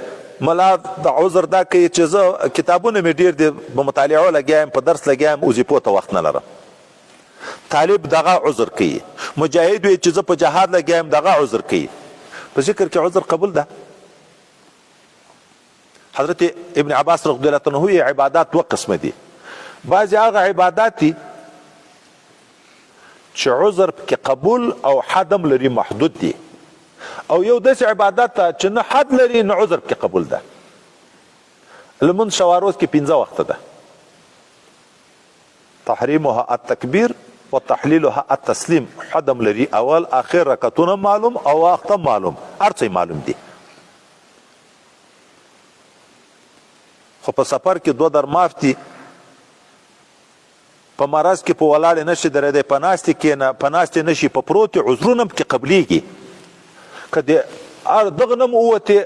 ملا د عذر دا کوي چې زه کتابونه مې ډېر دي په مطالعو لګیا یم، په درس لګیا یم، وظیفو ته وخت نه لرم. طالب دغه عذر کوي. مجاهد وي چې زه په جهاد لګیا یم، دغه عذر کوي. په ذکر کې عذر قبول ده. حضرت ابن عباس رضی الله عنه عبادات دو قسمه دي. بعضې هغه عبادات دي چې عذر کې قبول او حدم لري، محدود دي، او یو داسې عبادت ته چې نه حد لري نه عذر کې قبول ده. لمونځ شواروز کې 5 وخته ده. تحریمها التکبیر و تحلیلها التسلیم. حدم لري، اول آخر رکعتونه معلوم او وخت معلوم، هر څه معلوم دي. خو په سفر کې 2 در معاف دي. په مرض کې په ولاړې نشي درېدی، په ناستې کښېنه، په ناستې نشي، په پروت عذرونه پکې قبلیږي. که دغه نه م ووتې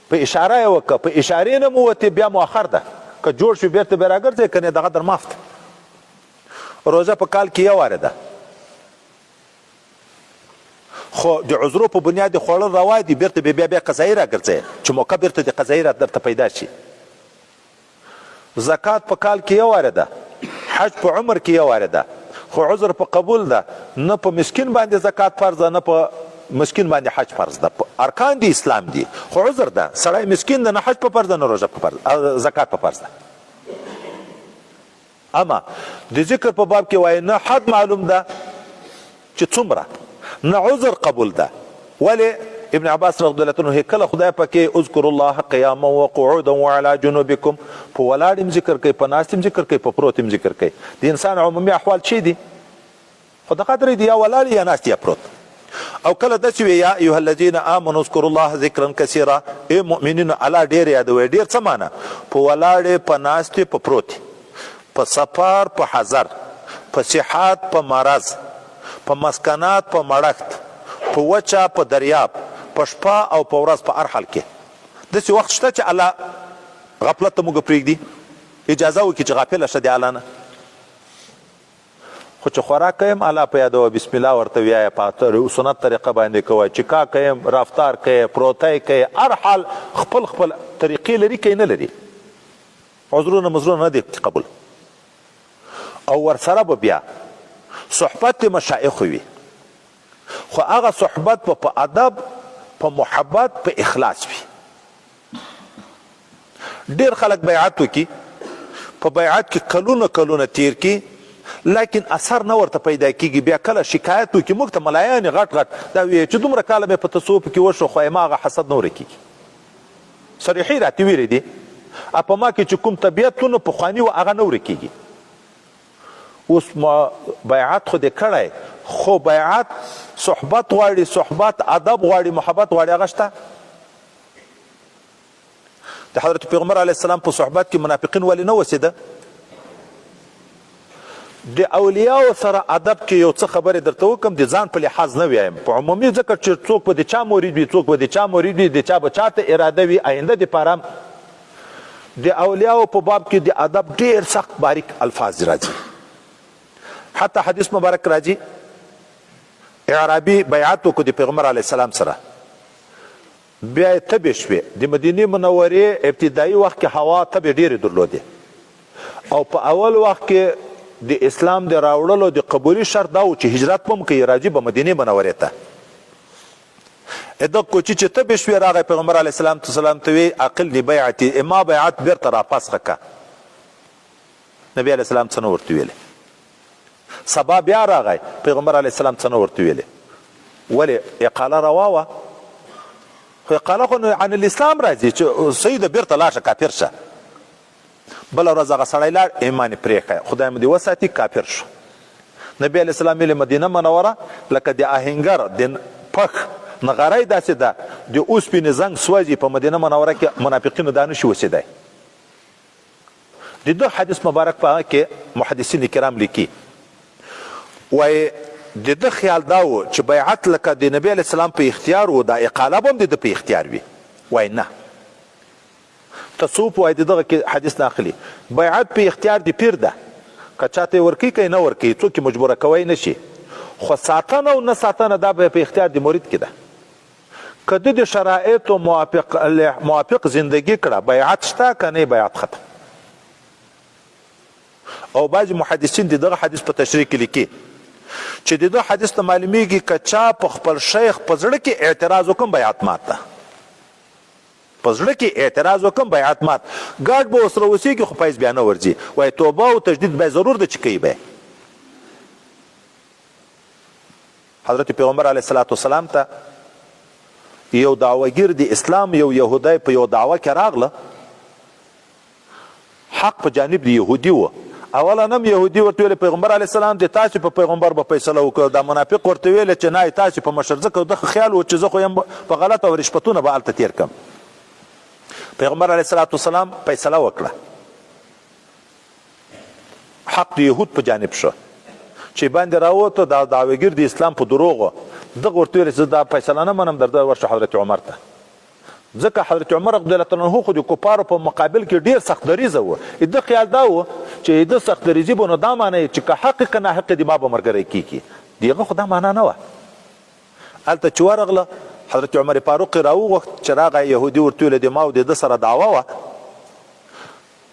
په اشاره یې وکړه، په اشارې نه م ووتې بیا مؤخر ده، که جوړ شو بیرته بیا راګرځې، که نه دغه در معاف ده. روزه په کال کې 1 واره ده، خو د عذرو په بنیاد خوړل روا دي، بیرته بیا قضایي راګرځې چې موقع بیرته د قضایي درته پیدا شي. زکات په کال کې 1 واره ده، حج په عمر کې 1 واره ده، خو عذر په قبول ده. نه په مسکین باندې زکات فرض ده، نه په مسکین باندې حج فرض ده. ارکان دي اسلام دي، خو عذر ده. سړی مسکین ده، نه حج په فرض ده، نه روژه په فرض، زکات په فرض ده. اما د ذکر په باب کې وایي نه حد معلوم ده چې څومره، نه عذر قبول ده. ولی ابن عباس رضی الله عنه کله خدای پاکې اذکر الله قیاما وقعودا وعلى جنوبکم، په ولاړ ذکر کوي، په ناست ذکر کوي، په پروت ذکر کوي. د انسان عمومي احوال چی دي؟ خو د قدر دی یا ولاړ یا ناست یا پروت. او کله داسې وي یا ایها الذین آمنوا اذکروا الله ذکرا کثیرا، ای مؤمنینو الله ډېر یادوئ. ډېر څه معنی؟ په ولاړې، په ناستې، په پروتې، په سفر، په حضر، په صحت، په مرض، په مسکنات، په مړښت، په وچه، په دریاب، په شپه او په ورځ، په هر حال کې. داسې وخت شته چې الله غفلت ته موږ پرېږدي؟ اجازه وکړي چې غافله شه د الله نه. خو چې خوراک کویم الله په یادوه، بسم الله ورته وایه، په سنت طریقه باندې کوه، چکا کویم، رفتار کوي، پروتی کوي، هر حال خپل خپل طریقې لري که نه لري. عذرونه مزرونه نه دي قبول. او ورسره به بیا صحبت د مشایخو وي، خو هغه صحبت به په ادب، په محبت، په اخلاص وي. ډېر خلک بیعت وکړي، په بیعت کې کلونه کلونه تیر کړي، لیکن اثر نه ورته پیدا کېږي. بیا کله شکایت وکړي موږ ته ملایان غټ غټ دا وایي چې دومره کاله مې په تصوف کې وشو خو ما هغه حسد نه ورکېږي. صریحي راته ویلي دي په ما کې چې کوم طبیعتونه پخواني و هغه نه ورکېږي. اوس ما بیعت خو دې کړی، خو بیعت صحبت غواړي، صحبت ادب غواړي، محبت غواړي، هغه شته؟ د حضرت پیغمبر علیه السلام په صحبت کې منافقین ولې نه وسېده؟ د اولیاو سره ادب کې یو څه خبرې درته وکړم، د ځان په لحاظ نه وایم، په عمومي، ځکه چې څوک به د چا مرید وي، څوک به د چا مرید وي، د چا به چاته اراده وي آینده دپاره. د اولیاو په باب کې د ادب ډېر سخت باریک الفاظ راځي. حتی حدیث مبارک راځي اعرابي بیعت وکړو د پیغمبر علیه السلام سره، بیا یې تبې شوې. د مدینې منورې ابتدایي وخت کې هوا تبې ډېرې درلودې، او په اول وخت کې د اسلام د راوړلو د قبولي شرط دا و چې هجرت به هم کوي، راځي به مدینې منورې ته. دغه کوچي چې تبې شوې راغی پیغمبر علیه السلام ته وی عقل دی بیعتي، ما بیعت بیرته راپسخه که. نبي علیه السلام څه نه ورته ویلې. سبا بیا راغی پیغمبر علیه السلام څه نه ورته ویلې. ولې؟ اقاله روا وه، خو اقاله خو عن الاسلام راځي چې سیده بیرته لاړ شه، کافر شه. بله ورځ هغه سړی لاړ، ایمان یې پرېښی، خدای مو دې وساتي، کافر شو. نبي علیه السلام ویلې مدینه منوره لکه د آهنګر د پخ نغری داسې ده، د اوسپنې زنګ سوځي، په مدینه منوره کې منافقینو دا نشي اوسېدی. د ده حدیث مبارک په هغه کې محدثین کرام لیکي، وایي د ده خیال دا و چې بیعت لکه د نبي علیه السلام په اختیار و، دا اقاله به هم د ده په اختیار وي. وایي نه، تصوف وایي د دغه کې حدیث نه اخلي، بیعت په اختیار د پیر ده، که چاته یې ورکوي که یې نه ورکوي، څوک یې مجبوره کوی نه شي. خو ساتنه او نه ساتنه دا به په اختیار د مرید کې ده. که ده د شرایطو موافق زندگی کړه، بیعت شته، که نه بیعت ختم. او بعضې محدثین د دغه حدیث په تشریح کې لیکي چې د ده حدیث ته معلومیږي که چا په خپل شیخ په زړه کې اعتراض وکړم بیعت مات ده. په زړه کې اعتراض وکړم بیعت مات، ګاډ به ورسره اوسېږي خو فیض بیا نه ورځي. وایي توبه او تجدید به ضرور ده چې کوي به. حضرت پیغمبر علیه السلام ته یو دعوګیر د اسلام، یو یهودی په یو دعوه کې راغله، حق په جانب د یهودي و. اولا نم یهودي ورته ویل پیغمبر علیه السلام د تاسې په پیغمبر به فیصله وکړو. دا منافق ورته ویل چې نه تاسې په مشر، ځکه دغه خیال و چې زه خو یم په غلطه او رشوتونه به هلته تېر کړم. پیغمبر علیه السلام فیصله وکړه، حق د یهود په جانب شو. چې باندې راووته دا دعوګیر د اسلام په دروغو، دغه ورته ویل چې زه دا فیصله نه منم، درده ورشه حضرت عمر ته. ځکه حضرت عمر رضی الله عنه خو د کفارو په مقابل کې ډېر سخت دریځه و. د خیال دا و چې د سخت دریځي به نو دا معنی چې که حق که ناحق دي ما به ملګری کېږي. د هغه خو دا معنا نه وه. هلته چې ورغله حضرت عمر فاروق راوغوښت، چې راغی یهودي ورته ویل د ما او د ده سره دعوه وه.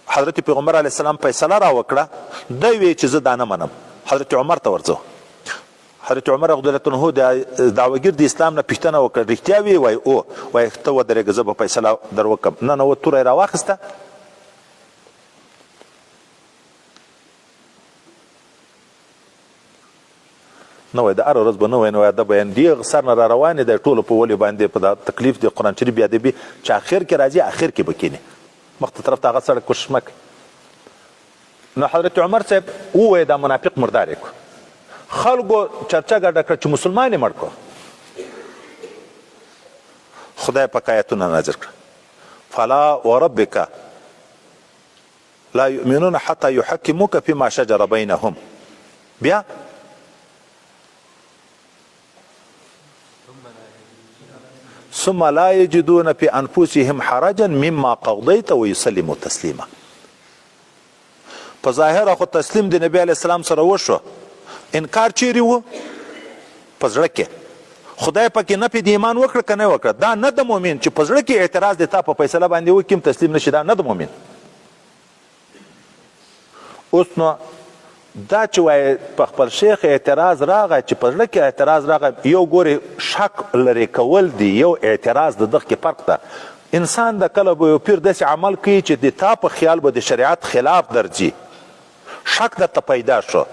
حضرت پیغمبر علیه السلام فیصله راوکړه، دی ویې چې زه دا نه منم. حضرت عمر ته ورځو. حضرت عمر رضی الله عنه د دعوګیر د اسلام نه پوښتنه وکړه، رښتیا وی؟ وایي او. وایي ته ودرېږه زه به فیصله در وکړم. ننوت، توره یې راواخیسته، نه وایي د هره ورځ به نه وایي، نه وایي دا بیان دېغ سر نه را روانې دی ټولو په ولې باندې په دا تکلیف د قرآن شریف بیادبي چې اخر کې راځي، اخر کې به کښېني، مخته طرف ته هغه سړک کوشش مه کوي. نو حضرت عمر صاحب ووایي دا منافق مردار یې کړو. خلکو چرچه ګډه کړه چې مسلمان یې مړ کړو. خدای پاک آیتونه نازل کړه فلا وربک لا یؤمنون حتى یحکموک فيما شجر بینهم. بیا ثم لا یجدون فی انفسهم حرجا مما قضیت ویسلموا تسلیما. په ظاهره خو تسلیم د نبی علیه السلام سره وشو، انکار چیرې و؟ په زړه کې. خدای پاک نفي د ایمان وکړه که نه وکړه؟ دا نه د مؤمن چې په زړه کې اعتراض د تا په فیصله باندې وکړي تسلیم نشي، دا نه د مؤمن. اوس نو دا چې وایي په خپل شیخ اعتراض راغی، چې په زړه کې اعتراض راغی، یو ګورې شک لرې کول دی، یو اعتراض د دغه کې فرق ده. انسان د کله به یو پیر داسې عمل کوي چې د تا په خیال به د شریعت خلاف درځي، شک درته پیدا شو،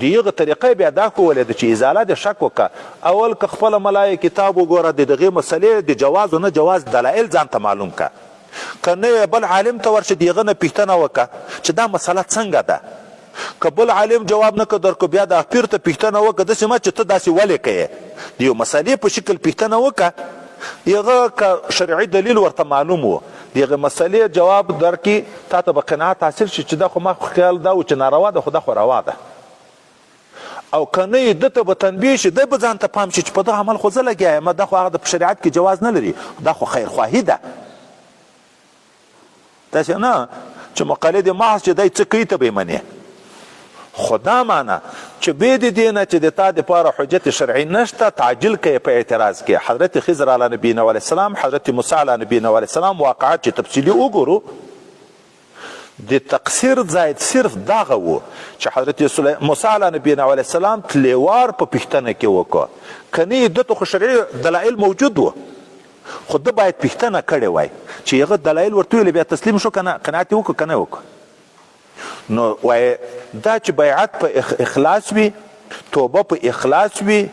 د هغه طریقه بیا دا کولی ده چې ازاله د شک وکړه. اول که خپله ملای کتاب وګوره، د دغې مسلې د جواز و نه جواز دلایل ځان ته معلوم که، که نه بل عالم ته ورشه د هغه نه پوښتنه وکړه چې دا مسله څنګه ده. که بل عالم جواب نه که درکو، بیا د پیر ته پوښتنه وکړه، داسې مه چې ته داسې ولې کوې، د یو مسلې په شکل پوښتنه وکړه. هغه که شرعي دلیل ورته معلوم و، د هغې مسلې جواب درکړي، تا ته به قناعت حاصل شي چې دا خو ما خیال دا و چې ناروا ده، خو دا خو روا ده. او که نه ده ته به تنبیه شي، دی به ځان ته پام شي چې په دغه عمل خو زه لګیا یم، دا خو هغه د شریعت کې جواز نه لري، دا خو خیرخواهي ده. داسې نه چې مقلد محض چې دی څه کوي ته به یې منې. خو دا معنه چې بې د دې نه چې د تا دپاره حجت شرعي نشته، تعجیل کوي په اعتراض کې. حضرت خضر علیه نبینا علیه السلام، حضرت موسی علیه نبینا علیه السلام واقعات چې تفصیلي وګورو، د تقصیر ځای صرف دغه و چې حضرت موسی علیه نبینا علیه السلام تلیوار په پوښتنه کې وکړه. که نه ده ته خو شرعي دلایل موجود و، خو ده باید پوښتنه کړې وای چې هغه دلایل ورته ویلې، بیا تسلیم شو که نه، قناعت یې وکړه که نه وکړه. نو وایي دا چې بیعت په اخلاص وي، توبه په اخلاص وي،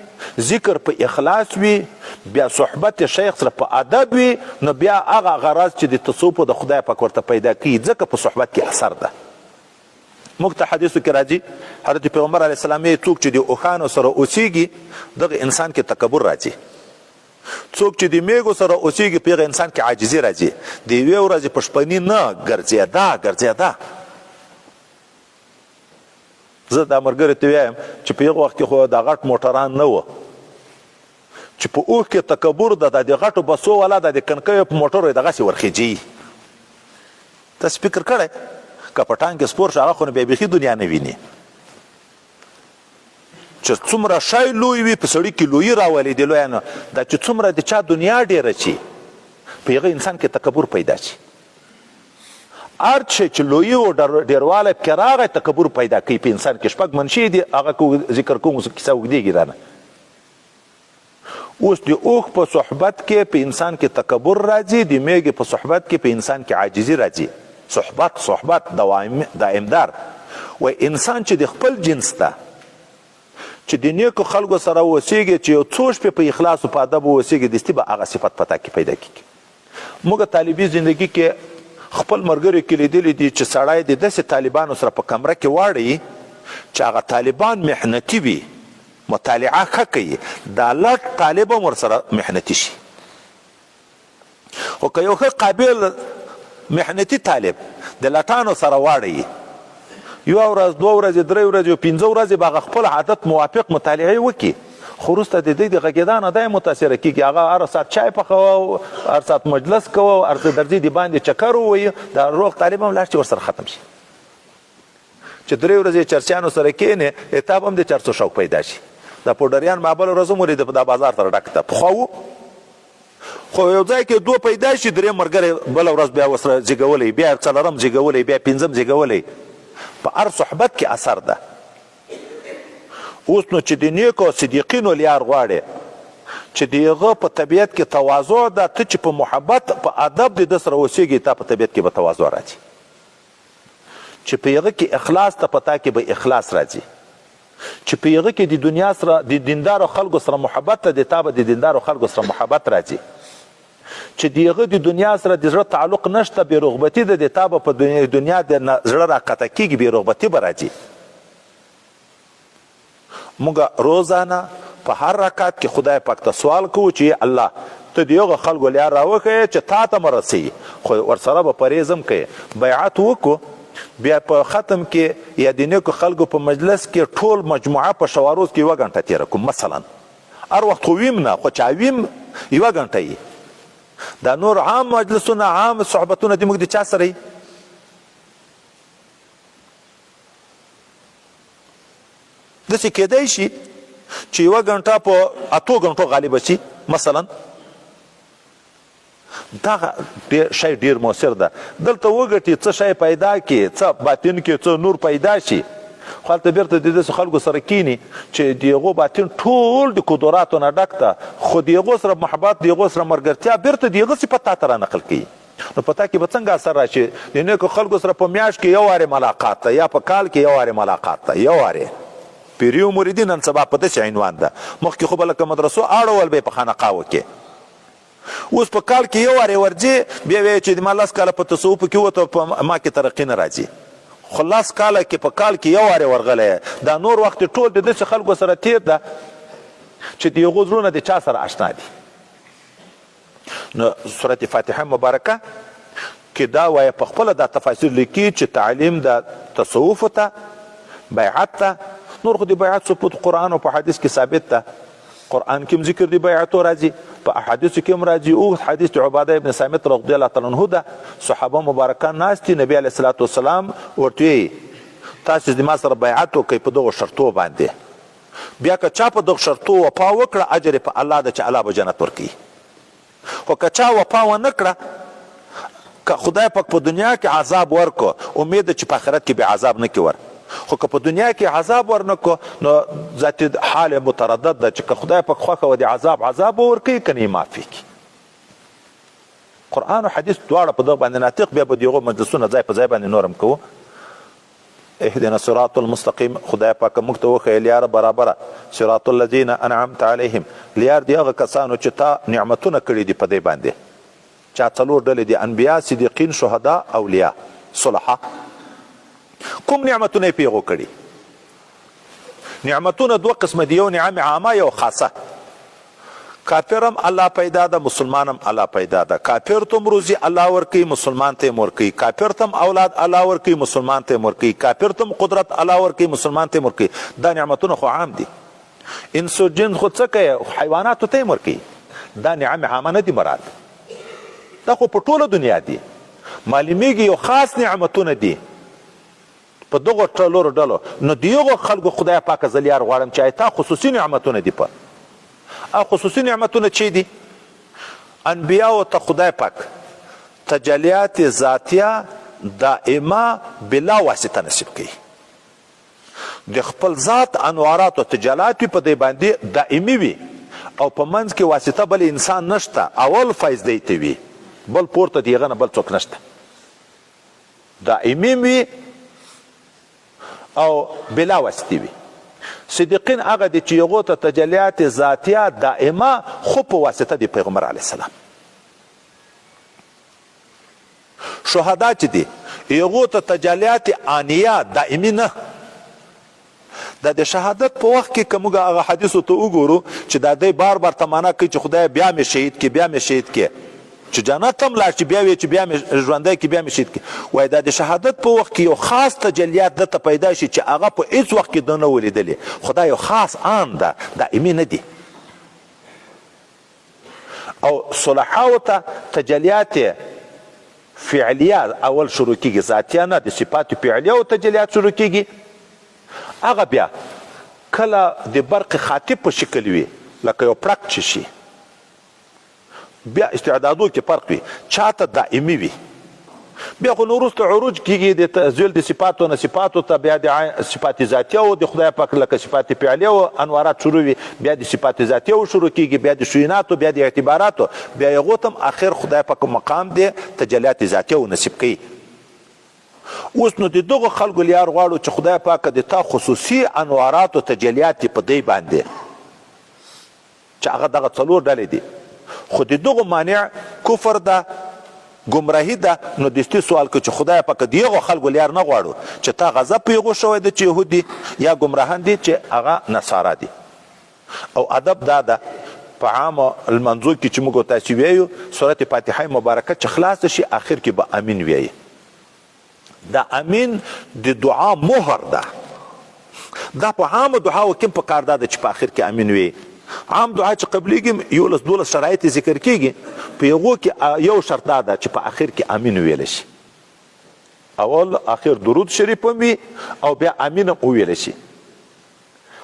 ذکر په اخلاص وي، بیا صحبت شیخ سره په ادب وي، نو بیا هغه غرض چې د تصوف د خدای پاک ورته پیدا کوي، ځکه په صحبت کې اثر ده. موږ ته حدیثو کې راځي، حضرت پیغمبر علیه السلام یې څوک چې د اوښانو سره اوسیږي دغه انسان کې تکبر راځي، څوک چې د میږو سره اوسیږي په هغه انسان کې عاجزي راځي. د یوې ورځې په شپني نه ګرځېده. زه دا ملګري ته وایم چې په هغه وخت کې خو دا غټ موټران نه وه، چې په اوښ کې تکبر ده، د غټو بسو والا د کنکیو په موټرو یې دغسې ورخیجي. تاسې فکر کړی که په ټانک کې سپور شي هغه خو نو بیا بیخي دنیا نه ویني، چې څومره شی لوی وي په سړي کې لویي راولي د لویانو، دا چې څومره د چا دنیا ډېره شي په هغه انسان کې تکبر پیدا شي. هر شی چې لویي او ډېروالی پکې راغی تکبر پیدا کوي په انسان کې. شپږ منشي دي، هغه ذکر کوم، کیسه اوږدېږي رانه. اوس د اوښ په صحبت کې په انسان کې تکبر راځي، د میږې په صحبت کې په انسان کې عاجزي راځي. صحبت دائمدار. و انسان چې د خپل جنس ته چې د نیکو خلکو سره اوسیږي، چې یو څو شپې په اخلاص او په ادب اوسیږي، دستي به هغه صفت پتا کې پیدا کېږي. موږ طالبي زندگی کې خپل ملګرو کې لیدلی دي چې سړی د داسې طالبانو سره په کمره کې واړوي چې هغه طالبان محنتي وي، مطالعه ښه کوي، دا لټ طالب هم ورسره محنتي شي. خو که یو ښه قابل محنتي طالب د لټانو سره واړوي، یوه ورځ، دوه ورځې، درې ورځې او پنځه ورځې به هغه خپل عادت موافق مطالعه وکړي، خو وروسته د دوی د غږېدا نه دی متاثره کېږي. هغه هر ساعت چای پخوه، هر ساعت مجلس کوه، هر څه درځي د باندې چکر ووایي، دا روغ طالب هم لاړ چې ورسره ختم شي. چې درې ورځې چرسیانو سره کښېنې، اتاب هم د چرسو شوق پیدا شي. دا پوډریان ما بله ورځ هم ولیده، دا بازار ته ډک ده. پخوا و، خو یو ځای کې دوه پیدا شي، درې ملګری بله ورځ بیا ورسره زیږولی، بیا څلورم زیږولی، بیا پنځم زیږولی. په هر صحبت کې اثر ده. اوس نو چې د نیکو صدیقینو لیار غواړي، چې د هغه په طبیعت کې تواضع ده، ته چې په محبت په ادب د ده سره اوسېږي، تا په طبیعت کې به تواضع راځي. چې په هغه کې اخلاص ته پتا کې به اخلاص راځي. چې په هغه کې د دنیا سره د دیندارو خلکو سره محبت ته د تا به د دیندارو خلکو سره محبت راځي. چې د هغه د دنیا سره د زړه تعلق نشته، بې رغبتي ده، د تا به په دنیا د زړه راقطع کېږي، بې رغبتي به راځي. موږ روزانه په هر رکعت کې خدای پاک ته سوال کوو چې الله ته د هغو خلکو لیار راوښیې چې تا ته مرسي خو ورسره به پرهیز هم کوې بیعت وکړو بیا په ختم کې یا د نیکو خلکو په مجلس کې ټول مجموعه په شواروز کې 1 غنټه تېره کړو مثلا هر وخت خو ویم نه خو چا ویم 1 غنټه یي دا نور عام مجلسونه عام صحبتونه دي موږ د چا سره یي داسې کیدی شي چې 1 غنټه په 8 غنټو غالبه شي مثلا دا شی ډیر مؤثر ده دلته وګټي څه شی پیدا کړي څه باطن کې څه نور پیدا شي خو هلته بیرته د داسې خلکو سره کیني چې د هغو باطن ټول د قدراتو نه ډک ده خو د هغو سره محبت د هغو سره ملګرتیا بیرته د هغه صفت تا ته رانقل کوي نو په تا کې به څنګه اثر راشي د نیکو خلکو سره په میاشت کې 1 وارې ملاقات ته یا په کال کې 1 وارې ملاقات ته 1 وارې پیریو مریدین نن سبا په داسې عنوان ده مخکې خو به لکه مدرسو اړول به یې په خانقاوو کې اوس په کال کې 1 وارې ورځې بیا وایي چې ما 10 کاله په تصوفو کې وته په ما کې ترقي نه راځي خو 10 کاله کې په کال کې 1 وارې ورغلی دا نور وخت ټول د داسې خلکو سره تیر ده چې د هغو زړونه د چا سره اشنا دي نو سورت فاتحه مبارکه کې دا وایي په خپله دا تفاسیر لیکي چې تعلیم د تصوف ته بیعت ته نور خو د بیعت ثبوت قرآن او په حدیث کې ثابت ده قرآن کې هم ذکر د بیعتو راځي په احادیثو کې هم راځي او حدیث د عباده ابن صامت رضی الله تعالی عنه ده صحابه مبارکان ناست دي نبی علیه الصلاة والسلام ورته وایي تاسو د ما سره بیعت وکړئ په دغو شرطو باندې بیا که چا په دغو شرطو وفا وکړه اجر یې په الله ده چې الله به جنت ورکوي خو که چا وفا ونه کړه که خدای پاک په دنیا کې عذاب ورکو امید ده چې په آخرت کې به عذاب نه کوي خو که په دنیا کې عذاب ورنکو نو ذات حال متردد ده چې که خدای پاک خوښه و د عذاب ورکوي که نه یې معافي کړي قرآن او حدیث دواړه په دغه باندې ناطق بیا به د هغو مجلسونه ځای په ځای باندې نور هم کوو اهدنا الصراط المستقیم خدای پاک موږ ته وښیه لیاره برابره صراط الذین انعمت علیهم لیار د هغه کسانو چې تا نعمتونه کړي دي په دې باندې چا 4 ډلې دي انبیا صدیقین شهدا اولیا صلحا کوم نعمتونه یې پیغو کړي نعمتونه 2 قسمه دي یو نعم عامه یو خاصه کافر هم الله پیدا ده مسلمان هم الله پیدا ده کافر ته روزي الله ورکوي مسلمان ته ورکوي کافر ته اولاد الله ورکوي مسلمان ته ورکوي کافر ته قدرت الله ورکوي مسلمان ته ورکوي دا نعمتونه خو عام دي انس او جن خو څه کوي حیواناتو ته ورکوي دا نعم عامه نه دي مراد دا خو په ټوله دنیا دي معلومیږي یو خاص نعمتونه دي په دغو ټولو ډلو نو د یغو خلکو خدای پاک زلیار غواړم چې تا خصوصي نعمتونه دي په او خصوصي نعمتونه چی دي انبیاء ته خدای پاک تجلیات ذاتیه دائمه بلا واسطه نصیب کوي د خپل ذات انوارات او تجلیات په دې باندې دائمي وي او په منځ کې واسطه بل انسان نشته اول فیض دی ته وي بل پورته دیغه نه بل څوک نشته دائمي وي او بلا واسطه وي صدیقین هغه دي چې یغو ته تجلیات ذاتیه دائمه خو په واسطه د پیغمبر علیه السلام شهدا چې دي یغو ته تجلیات آنیه دائمی نه د شهادت په وخت کې کومه هغه حدیث ته وګورو چې دا دی بار بار تمنا کوي چې خدای بیا مې شهید کې بیا مې شهید کې چې جنت هم لاړ چې بیا وي چې بیا مې ژوندی کې بیا مې شهید کې وایي دا د شهادت په وخت کې یو خاص تجلیات دته پیدا شي چې هغه په هیڅ وخت کې ده نه ولیدلې خدای یو خاص عام ده دائمي نه دي او صلحاو ته تجلیات فعلیه اول شروع کیږي ذاتیه نه د صفات فعلیه او تجلیات شروع کیږي هغه بیا کله د برق خاطب په شکل وي لکه یو پړک چې شي بیا استعدادو کې فرق وي چاته دائمي وي بیا خو وروسته عروج کیږي د تزویل د صفاتو نه صفاتو ته بیا د صفات ذاتیه او د خدای پاک لکه صفات فعلیه او انوارات شروع وي بیا د صفات ذاتیه او شروع کیږي بیا د شویناتو بیا د اعتباراتو بیا یو تم اخر خدای پاک مقام دی تجلیات ذاتیه او نصیب کوي اوس نو د دغه خلکو لیار غواړو چې خدای پاک د تا خصوصي انوارات او تجلیات په دی باندې چې هغه دغه 4 ډلې دي خو د دغه مانع کفر ده گمراهی ده نو دستی سوال که چې خدای پاک دیغه خلکو لیار نه غواړو چې تا غضب پیغو شوی د چې يهودي یا گمراهان دي چې هغه نصارا دي او ادب دا ده په عامه المنځو کې چې موږ تاسو ویو سورت فاتحه مبارکه چې خلاص شي اخر کې به امین ویي. دا امین د دعا مهر ده. دا په عامه دعاو کې په کار ده چې په اخر کې امین ویي. عام دعا چې قبليږي 11 شرایط ذکر کیږي، په یوه کې یو شرط ده چې په اخر کې امین ویل شي. اول اخر درود شریف وي او بیا امین ویل شي.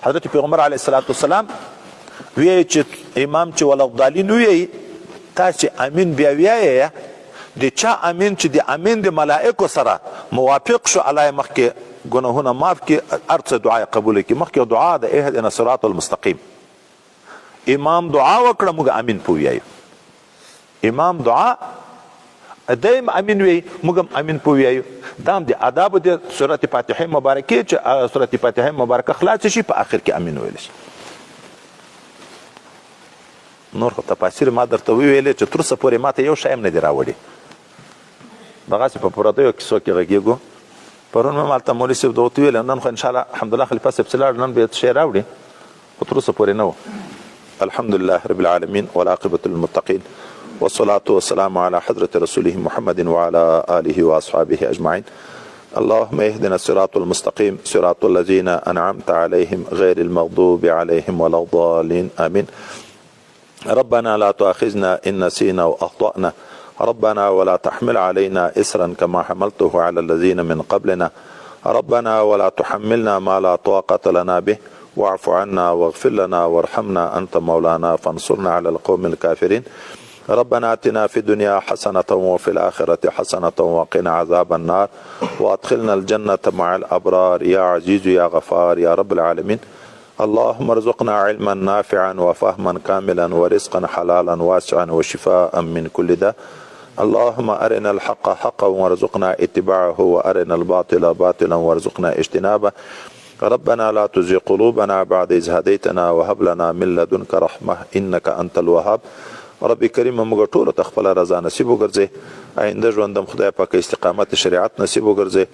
حضرت پیغمبر علیه الصلاة والسلام وی چې امام چې ولضالین وی تاسو امین بیا ویایه د چا امین چې د امین د ملائکه سره موافق شو الله مخکې ګناهونه معاف کی ارڅ دعا قبول کی مخکې دعا د اهدنا الصراط المستقیم. امام دعا وکړه موږ امین پویایو. امام دعا دایم امین وی موږ امین پویایو. دام د آداب د سورت فاتحه مبارکه چې سورت فاتحه مبارکه خلاص شي په اخر کې امین ویل شي. نور خو تفاسیر ما درته ویلې چې تر څه پورې ماته یو شی هم نه دی راوړی. دغسې په پردیو کیسو کې غږېږو. پرون مې مالته مولوي صاحب دغه ویل نن خو انشاءالله الحمدلله خلیفه صاحب لاړ نن به شی راوړي خو تر اوسه پورې نه و. الحمد لله رب العالمين والعاقبة للمتقين والصلاة والسلام على حضرة رسوله محمد وعلى آله وأصحابه أجمعين. اللهم اهدنا الصراط المستقيم صراط الذين أنعمت عليهم غير المغضوب عليهم ولا الضالين آمين. ربنا لا تؤاخذنا إن نسينا وأخطأنا ربنا ولا تحمل علينا إسرا كما حملته على الذين من قبلنا ربنا ولا تحملنا ما لا طاقة لنا به واعف عنا واغفر لنا وارحمنا أنت مولانا فانصرنا على القوم الكافرين. ربنا آتنا في الدنيا حسنة وفي الآخرة حسنة وقنا عذاب النار وأدخلنا الجنة مع الأبرار يا عزيز يا غفار يا رب العالمين. اللهم ارزقنا علما نافعا وفهما كاملا ورزقا حلالا واسعا وشفاء من كل داء. اللهم أرنا الحق حقا وارزقنا اتباعه وأرنا الباطل باطلا وارزقنا اجتنابه. ربنا لا تزغ قلوبنا بعد إذ هديتنا وهب لنا من لدنك رحمة إنك أنت الوهاب. رب کریم موږ ټول ته خپل رضا نصیب وګرځي. آینده ژوندم خدای پاک استقامت شریعت نصیب وګرځي.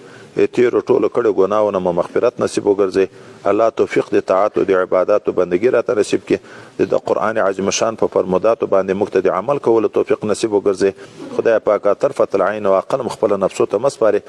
تیر ټول کړه ګناونه مو مغفرت نصیب وګرځي. الله توفیق د طاعت او د عبادت او بندګۍ راته نصیب کړي. د قرآن عظیم شان په فرموداتو باندې موږ ته د عمل کولو توفیق نصیب وګرځي. خدای پاک طرفه العین او قلم خپل نفسو ته مسپاري.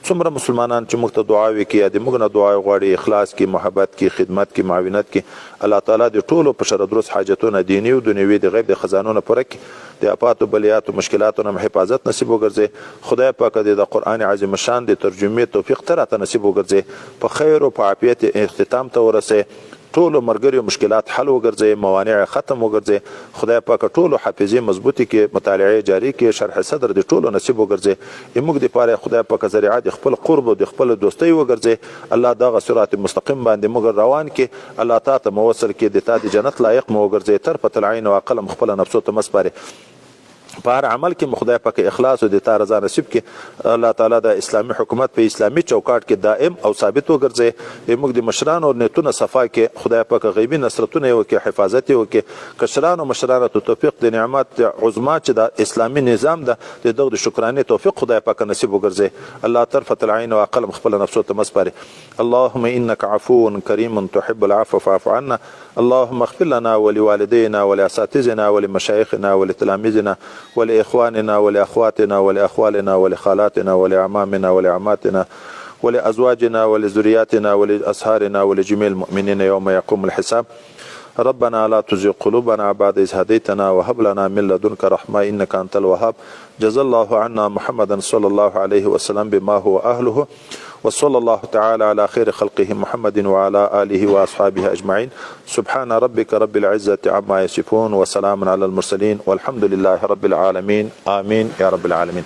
څومره مسلمانان چې موږ ته دعاوي کوي د موږ نه دعا غواړي اخلاص کې محبت کې خدمت کې معاونت کې الله تعالی د ټولو په شر درست حاجتونه دینی او دنیوي د غیب د خزانونو پوره کړي. د افات او بلیات او مشکلاتو نه حفاظت نصیب وګرځي. خدای پاک د قرآن عظیم شان د ترجمه توفیق تر ته نصیب وګرځي. په خیر او په عافیت اختتام ته ورسه. ټول مرګري مشکلات حل وګرځي. موانع ختم وګرځي. خدای پاک ټول حافظي مضبوطی کې مطالعه جاری کې شرح صدر د ټولو نصیب وګرځي. موږ د پاره خدای پاک ذریعہ د خپل قرب او د خپل دوستۍ وګرځي. الله دغه صراط مستقیم باندې موږ روان کې الله تعالی ته موصل کې د تا د جنت لایق مو وګرځي. طرفه العین او قلم خپل نفسو ته مسپاري. په هر عمل کې خدای پاک اخلاص او د تا رضا نصیب کې الله تعالی د اسلامي حکومت په اسلامي چوکاټ کې دائم او ثابت وګرځي. موږ د مشران او نیتونه صفا کې خدای پاک غیبی نصرتونه وکي حفاظت وکي. کشران او مشران ته توفیق د نعمت عظما چې د اسلامي نظام د دغه شکرانه توفیق خدای پاک نصیب وګرځي. الله طرفه العین او قلم خپل نفسو ته مسپاري. اللهم انك عفو كريم تحب العفو فاعف عنا. اللهم اغفر لنا ولوالدينا ولاساتذتنا ولمشايخنا ولتلاميذنا ولإخواننا ولأخواتنا ولأخوالنا ولخالاتنا ولأعمامنا ولعماتنا ولأزواجنا ولذرياتنا ولأصهارنا ولجميع المؤمنين يوم يقوم الحساب. ربنا لا تزغ قلوبنا بعد إذ هديتنا وهب لنا من لدنك رحمة إنك أنت الوهاب. جزا الله عنا محمدا صلى الله عليه وسلم بما هو أهله وصلى الله تعالى على خير خلقه محمد وعلى آله وأصحابه أجمعين. سبحان ربك رب العزة عما يصفون وسلام على المرسلين والحمد لله رب العالمين. آمين يا رب العالمين.